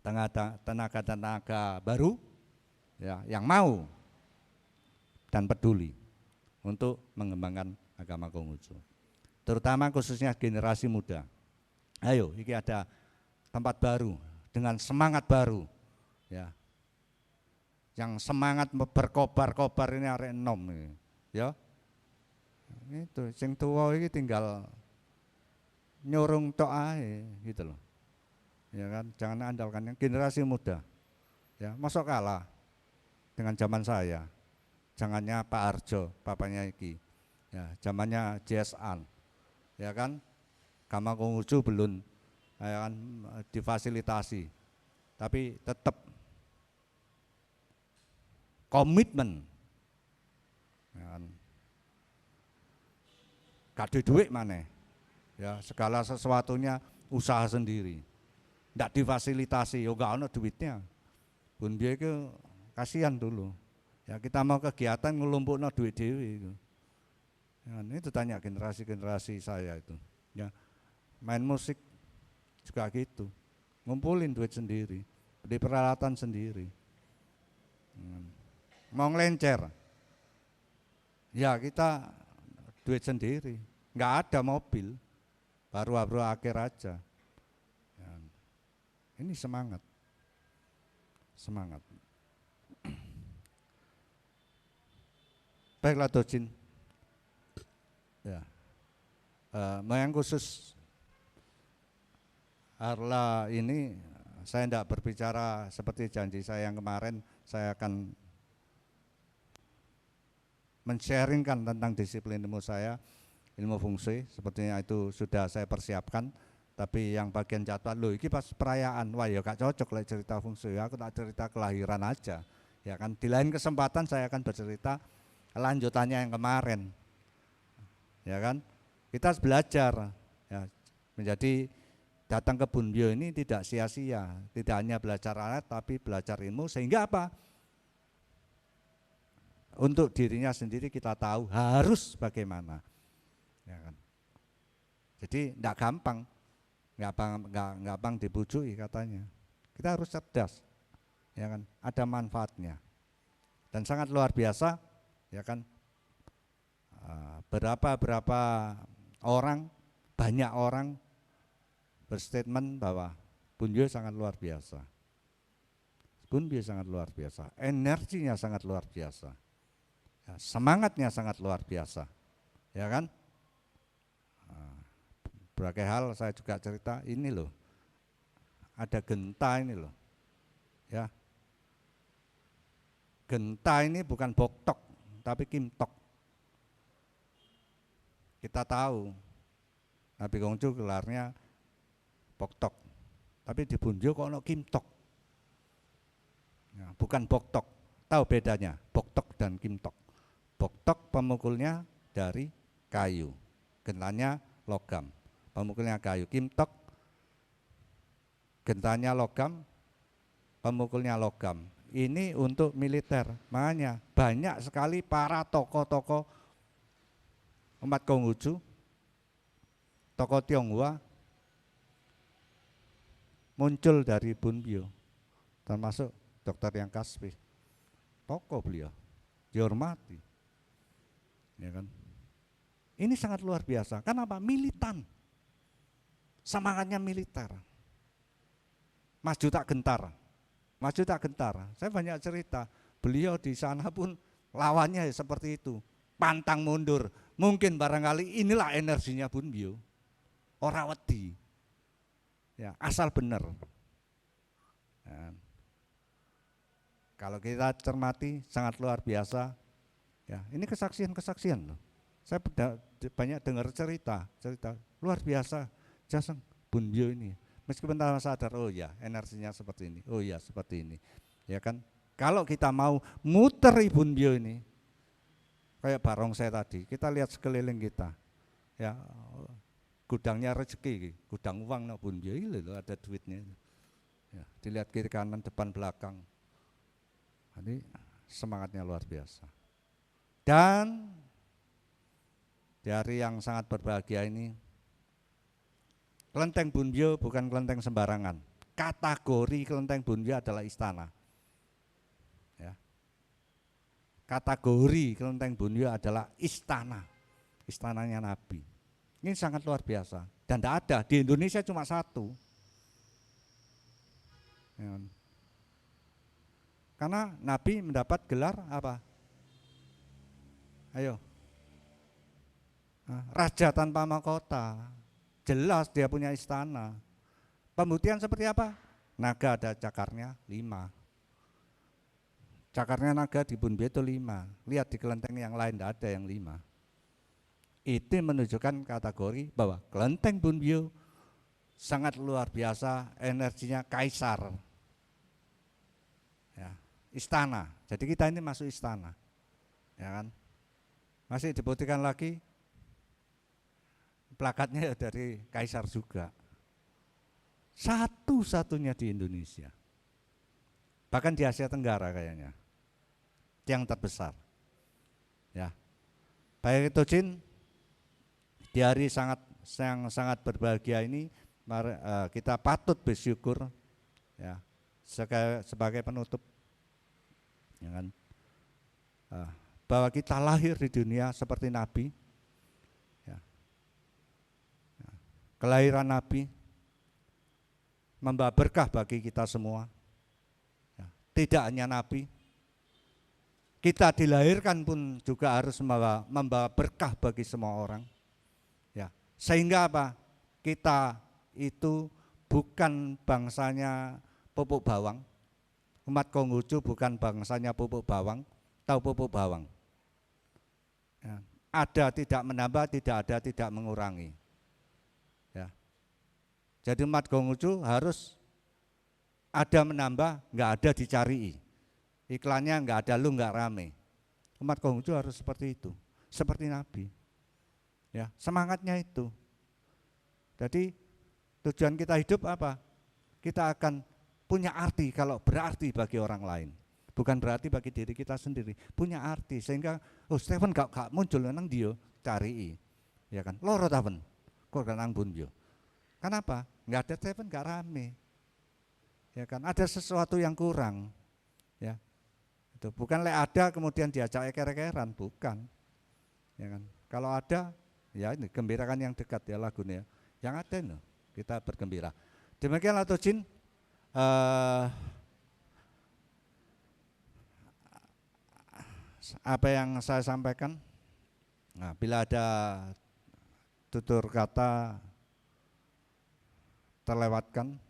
tenaga baru, ya, yang mau dan peduli untuk mengembangkan agama Konghucu. Terutama khususnya generasi muda. Ayo, ini ada tempat baru dengan semangat baru, ya. Yang semangat berkobar-kobar ini arek enom, ya. Itu sing tua ini tinggal nyurung tok ae gitu loh. Ya kan, jangan andalkan yang generasi muda. Ya, masuk kalah dengan zaman saya. Jangannya Pak Arjo, bapaknya Iki. Ya, zamannya JSAN. Ya kan? Agama Konghucu belum, ya kan, difasilitasi. Tapi tetap komitmen. Ya kan? Gak ada duit mana? Ya, segala sesuatunya usaha sendiri. Ndak difasilitasi, yo gak ada duitnya. Pun dia ke kasihan dulu. Ya, kita mau kegiatan ngelumpukno duit dewe. Ya, itu tanya generasi saya itu. Ya, main musik juga gitu, ngumpulin duit sendiri, beli peralatan sendiri. Mau ngelencer, ya kita duit sendiri, nggak ada mobil, baru akhir aja. Ya, ini semangat. Baiklah Tojin, ya, yang khusus Arla ini saya tidak berbicara seperti janji saya yang kemarin, saya akan men-sharingkan tentang disiplin ilmu saya, ilmu fungsi, sepertinya itu sudah saya persiapkan. Tapi yang bagian jadwal, loh ini pas perayaan, wah ya gak cocok lah cerita fungsi, aku tak cerita kelahiran aja. Ya kan, di lain kesempatan saya akan bercerita lanjutannya yang kemarin. Ya kan, kita harus belajar, ya, menjadi datang ke Bunbyo ini tidak sia-sia, tidak hanya belajar alat tapi belajar ilmu, sehingga apa? Untuk dirinya sendiri kita tahu harus bagaimana, ya kan? Jadi tidak gampang dibujuki katanya. Kita harus cerdas, ya kan? Ada manfaatnya dan sangat luar biasa, ya kan? Berapa orang, banyak orang berstatement bahwa Bunbyo sangat luar biasa. Bunbyo sangat luar biasa, energinya sangat luar biasa, ya, semangatnya sangat luar biasa, ya kan? Berbagai hal saya juga cerita, ini loh, ada genta ini loh, Ya. Genta ini bukan boktok, tapi kimtok. Kita tahu Nabi Kongju gelarnya boktok, tapi di Bunbyo kok ono kimtok. Ya, bukan boktok. Tahu bedanya boktok dan kimtok? Boktok pemukulnya dari kayu, gentanya logam, pemukulnya kayu. Kimtok gentanya logam, pemukulnya logam. Ini untuk militer. Makanya banyak sekali para tokoh-tokoh umat Konghucu, tokoh Tionghoa muncul dari Bunbyo, termasuk Dr. Yang Kaspi. Tokoh beliau dihormati, ya kan? Ini sangat luar biasa. Kenapa? Militan, semangatnya militer. Maju tak gentar, maju tak gentar. Saya banyak cerita. Beliau di sana pun lawannya seperti itu, pantang mundur. Mungkin barangkali inilah energinya Bunbyo. Ora wedi, ya, asal bener. Ya. Kalau kita cermati sangat luar biasa. Ya, ini kesaksian-kesaksian loh. Saya banyak dengar cerita luar biasa jasa Bunbyo ini. Meskipun tanpa sadar, oh ya energinya seperti ini, oh ya seperti ini. Ya kan, kalau kita mau muter Bunbyo ini, kayak barongsai tadi, kita lihat sekeliling kita, ya gudangnya rezeki, gudang uang no Bunbyo ini loh, ada duitnya. Ya, dilihat kiri kanan depan belakang, ini semangatnya luar biasa. Dan di hari yang sangat berbahagia ini, kelenteng Bunbyo bukan kelenteng sembarangan. Kategori kelenteng Bunbyo adalah istana. Ya. Kategori kelenteng Bunbyo adalah istana, istananya Nabi. Ini sangat luar biasa. Dan tidak ada, di Indonesia cuma satu. Ya. Karena Nabi mendapat gelar apa? Ayo, raja tanpa mahkota. Jelas dia punya istana. Pembuktian seperti apa? Naga ada cakarnya 5. Cakarnya naga di Bunbyo itu 5. Lihat di kelenteng yang lain tidak ada yang 5. Itu menunjukkan kategori bahwa kelenteng Bunbyo sangat luar biasa, energinya kaisar. Ya, istana. Jadi kita ini masuk istana. Ya kan? Masih dibuktikan lagi plakatnya dari kaisar juga. Satu-satunya di Indonesia. Bahkan di Asia Tenggara kayaknya. Yang terbesar. Ya. Baik itu Jin, di hari yang sangat berbahagia ini kita patut bersyukur ya sebagai penutup, ya kan, bahwa kita lahir di dunia seperti Nabi, ya. Kelahiran Nabi membawa berkah bagi kita semua, ya. Tidak hanya Nabi, kita dilahirkan pun juga harus membawa berkah bagi semua orang, ya. Sehingga apa? Kita itu bukan bangsanya pupuk bawang. Umat Konghucu bukan bangsanya pupuk bawang. Tahu pupuk bawang? Ya. Ada tidak menambah, tidak ada tidak mengurangi. Ya. Jadi umat Konghucu harus ada menambah, nggak ada dicari. Iklannya nggak ada lu nggak rame. Umat Konghucu harus seperti itu, seperti Nabi. Ya, semangatnya itu. Jadi tujuan kita hidup apa? Kita akan punya arti kalau berarti bagi orang lain. Bukan berarti bagi diri kita sendiri, punya arti sehingga Stephen gak muncul nang dia cari, ya kan? Loro tapen, kok nang Bunbyo. Kenapa? Nggak ada Stephen gak rame, ya kan? Ada sesuatu yang kurang, ya. Itu bukan ada kemudian diajak eker-ekeran, bukan, ya kan? Kalau ada, ya ini gembirakan yang dekat ya lagunya, yang ada no, kita bergembira. Demikianlah Tojin. Apa yang saya sampaikan, nah, bila ada tutur kata terlewatkan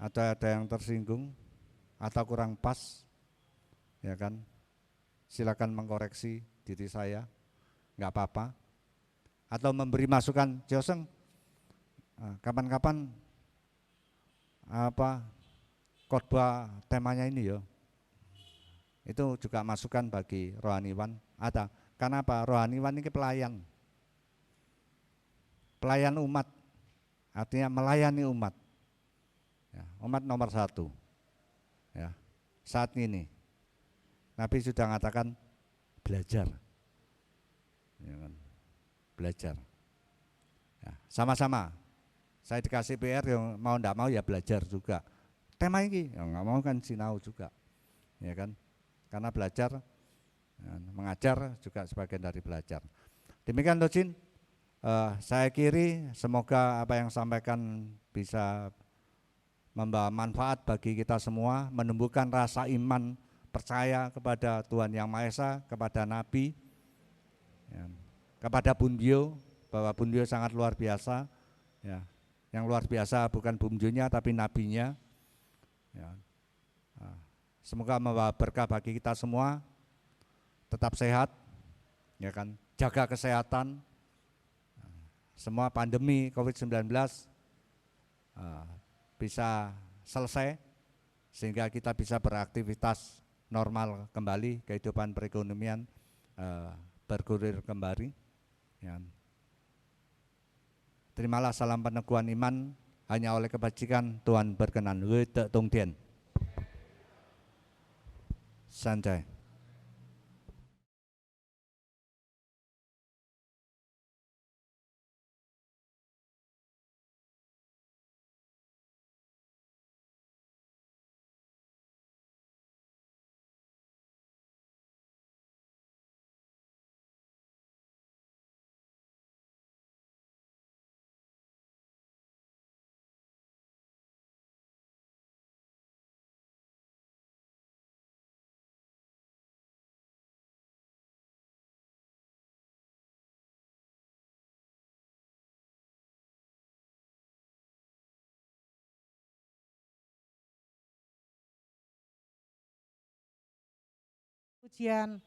atau ada yang tersinggung atau kurang pas, ya kan, silakan mengkoreksi diri saya, nggak apa-apa. Atau memberi masukan, Joseng, kapan-kapan khotbah temanya ini ya. Itu juga masukan bagi rohaniwan. Karena apa? Rohaniwan ini pelayan umat, artinya melayani umat. Ya, umat nomor 1. Ya, saat ini Nabi sudah mengatakan belajar, ya kan? Belajar. Ya, sama-sama. Saya dikasih PR yang mau ndak mau ya belajar juga. Tema ini yang nggak mau kan sinau juga, ya kan? Karena belajar, ya, mengajar juga sebagian dari belajar. Demikian Lojin, saya kiri semoga apa yang sampaikan bisa membawa manfaat bagi kita semua, menumbuhkan rasa iman percaya kepada Tuhan Yang Maha Esa, kepada Nabi, ya, kepada Bun Bio, bahwa Bun Bio sangat luar biasa, ya. Yang luar biasa bukan Bun Bionya tapi nabinya, ya. Semoga membawa berkah bagi kita semua, tetap sehat, ya kan, jaga kesehatan, semua pandemi COVID-19 bisa selesai sehingga kita bisa beraktivitas normal kembali, kehidupan perekonomian bergulir kembali. Ya. Terimalah salam peneguhan iman, hanya oleh kebajikan Tuhan berkenan. Wede Tongdian. Sanjay. Pujian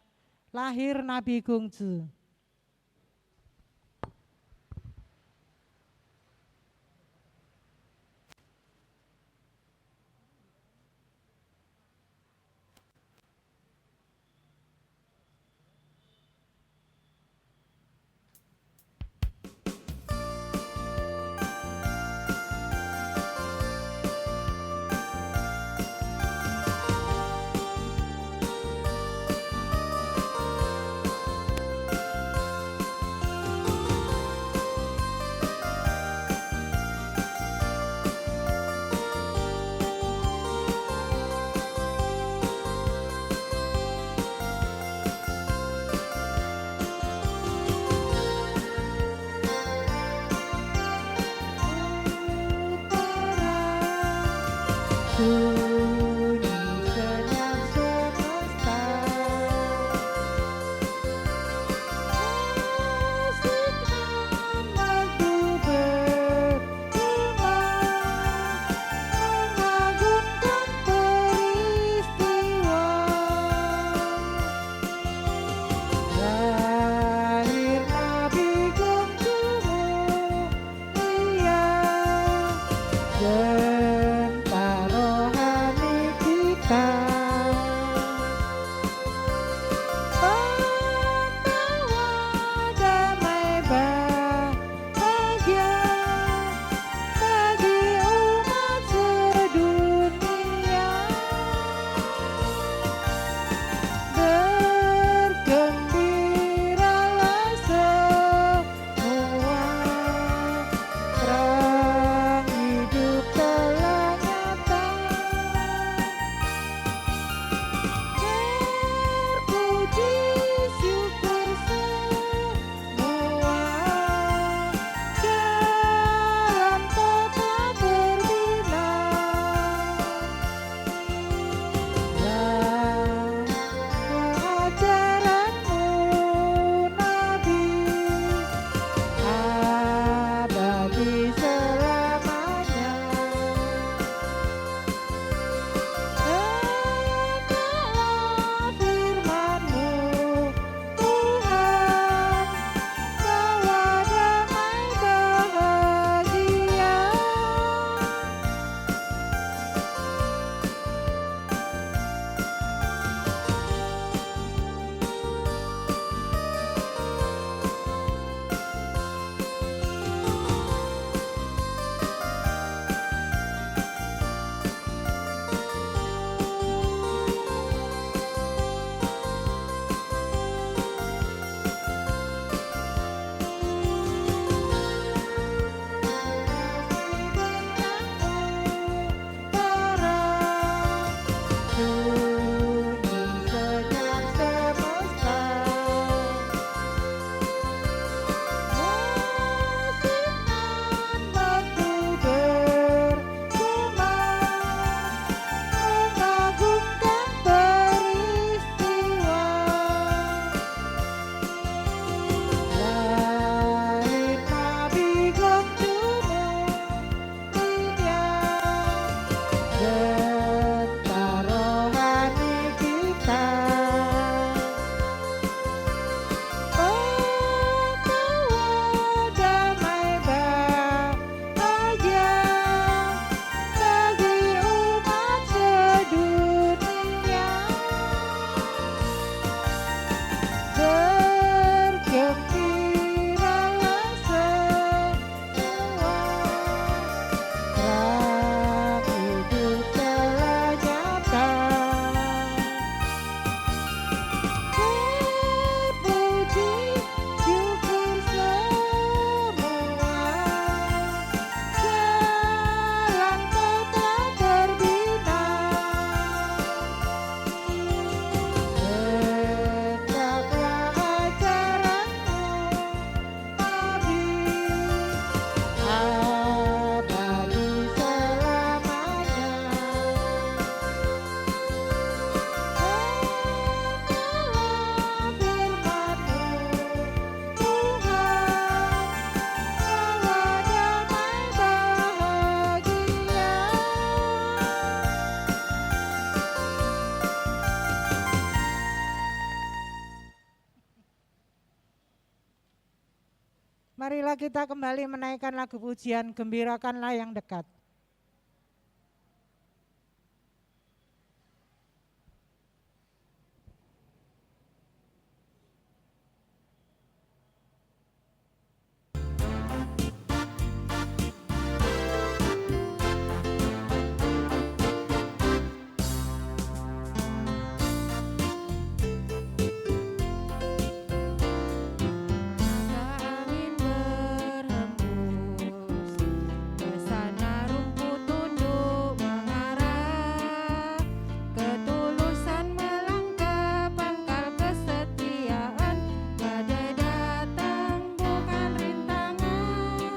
lahir Nabi Gongju. Marilah kita kembali menaikkan lagu pujian, gembirakanlah yang dekat. Angin berhembus, kesana rumput tunduk mengarah, ketulusan melangkah pangkal kesetiaan, badai datang bukan rintangan.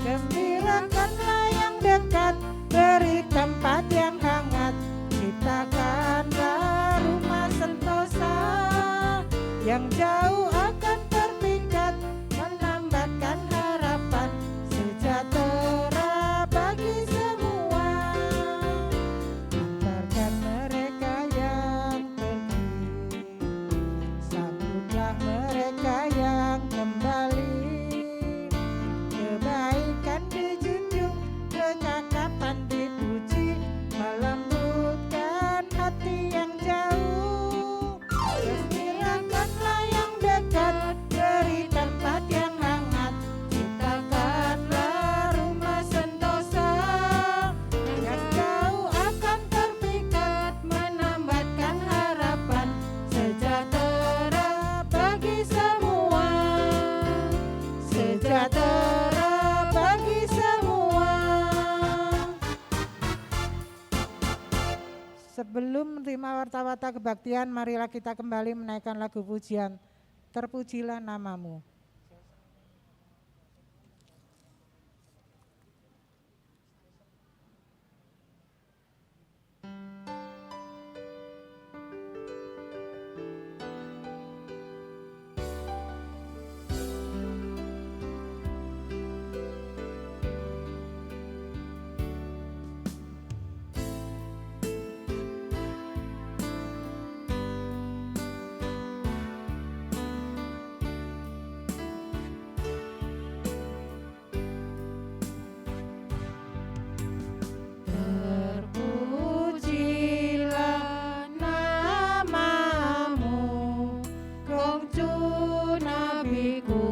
Gembirakanlah yang dekat, beri tempat yang hangat, ciptakanlah rumah sentosa. Yang jauh akan terpikat, menambatkan harapan, sejahtera bagi semua. Antarkan mereka yang pergi, sambutlah mereka yang kembali. Kebaikan dijunjung, kecakapan dipuji, melembutkan hati yang jauh. Gembirakanlah yang dekat, beri tempat yang hangat, ciptakanlah rumah sentosa. Yang jauh akan terpikat, menambatkan harapan, sejahtera bagi semua. Sejahtera bagi semua. Sebelum menerima warta-warta kebaktian, marilah kita kembali menaikkan lagu pujian, terpujilah namamu. Terpujilah namamu, Kongcu nabiku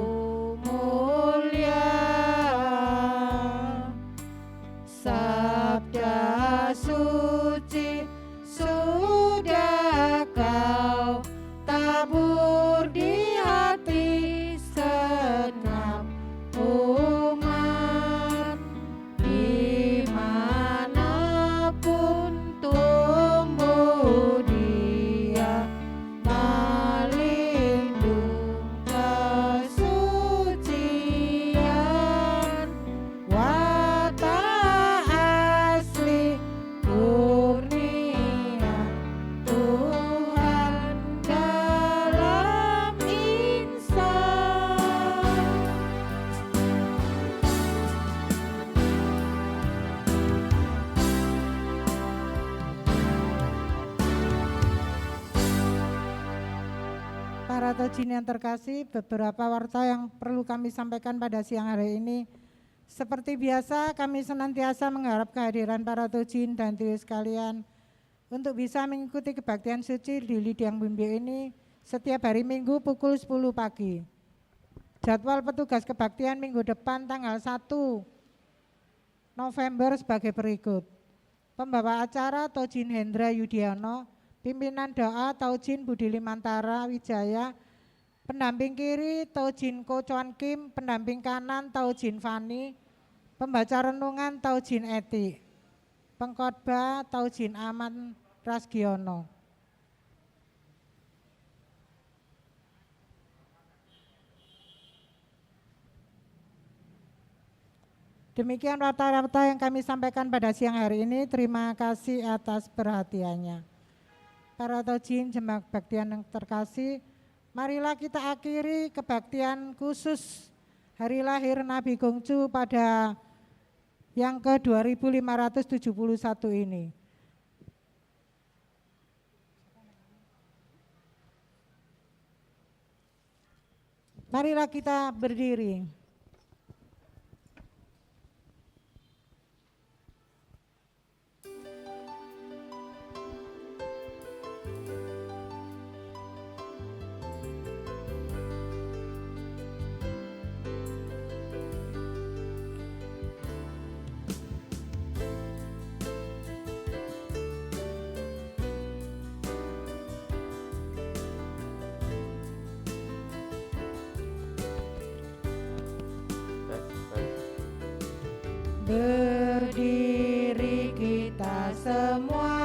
mulia. Sabda suci sudah kau tabur di hati segenap umat. Dimanapun tumbuh dia, melindung kesucian. Watak asli kurnia Tuhan dalam insan. Para tojin yang terkasih, beberapa warta yang perlu kami sampaikan pada siang hari ini. Seperti biasa, kami senantiasa mengharap kehadiran para tojin dan trio sekalian untuk bisa mengikuti kebaktian suci di Lidiang Bimbi ini setiap hari Minggu pukul 10 pagi. Jadwal petugas kebaktian minggu depan tanggal 1 November sebagai berikut. Pembawa acara Tojin Hendra Yudiono, pimpinan doa Tojin Budi Limantara Wijaya, pendamping kiri Tojin Ko Chuan Kim, pendamping kanan Tojin Fani, pembaca renungan Tojin Eti, pengkhotbah Tojin Aman Rasgiono. Demikian warta-warta yang kami sampaikan pada siang hari ini. Terima kasih atas perhatiannya. Para tojin jemaat kebaktian yang terkasih, marilah kita akhiri kebaktian khusus hari lahir Nabi Kongcu pada yang ke-2571 ini. Marilah kita berdiri. berdiri kita semua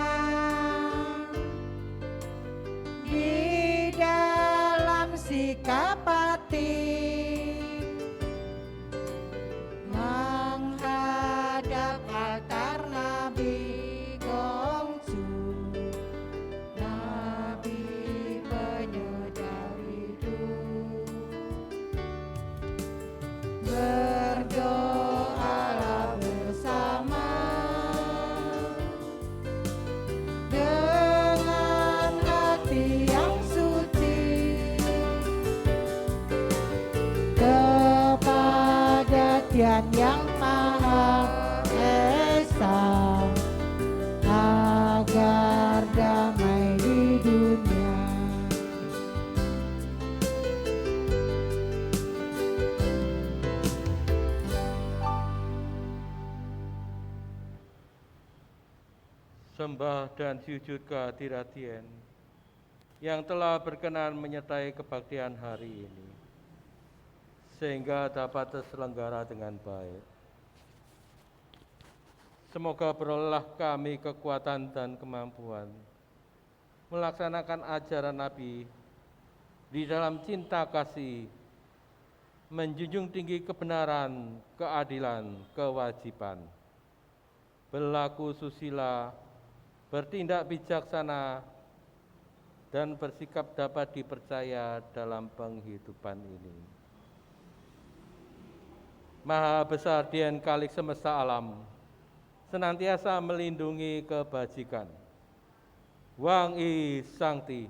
di dalam sikap hati menghadap altar Nabi Gongsu, Nabi penyedar hidup. Berdoalah bersama dengan hati yang suci kepada Tuhan yang Maha Esa, agar damai di dunia. Sembah dan sujud kehadirat Tien yang telah berkenan menyertai kebaktian hari ini, sehingga dapat terselenggara dengan baik. Semoga berolehlah kami kekuatan dan kemampuan melaksanakan ajaran Nabi di dalam cinta kasih, menjunjung tinggi kebenaran, keadilan, kewajiban, berlaku susila, bertindak bijaksana, dan bersikap dapat dipercaya dalam penghidupan ini. Maha besar Dien Kalik semesta alam, senantiasa melindungi kebajikan. Wang I Sangti,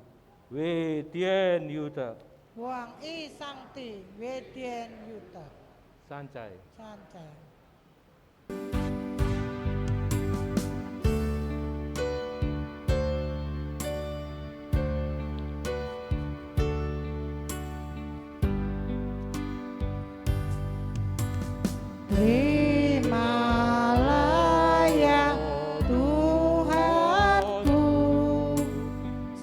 We Dien Yuda, Wang I Sangti, Wedien Yuta, Sancai. Sancai. Terimalah ya Tuhanku,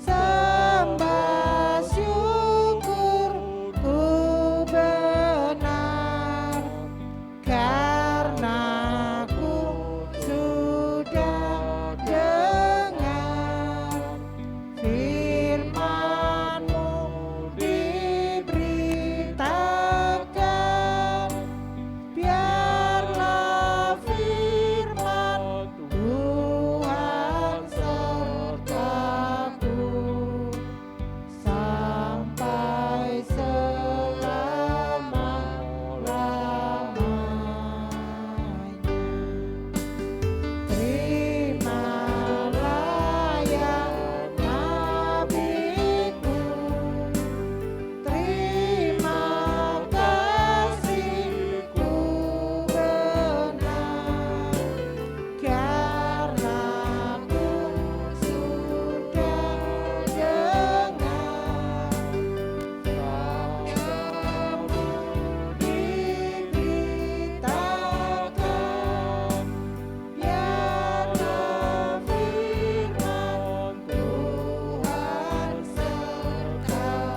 sembah syukurku benar, karena ku sudah dengar firman-Mu diberitakan. Biarlah firman Tuhan sertaku sampai selama-lamanya. Terimalah ya Nabiku, terima kasihku benar, karena ku sudah dengar sabdamu diberitakan. Biarlah firman Tuhan sertaku sampai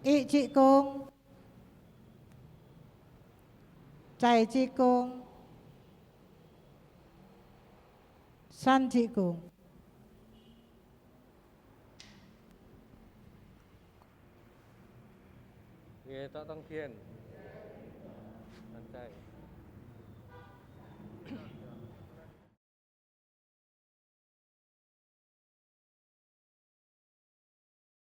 Ik Cik Kung, Cai Cik Kung, San Cik Kung. Ye tak tong Tien. Sancai.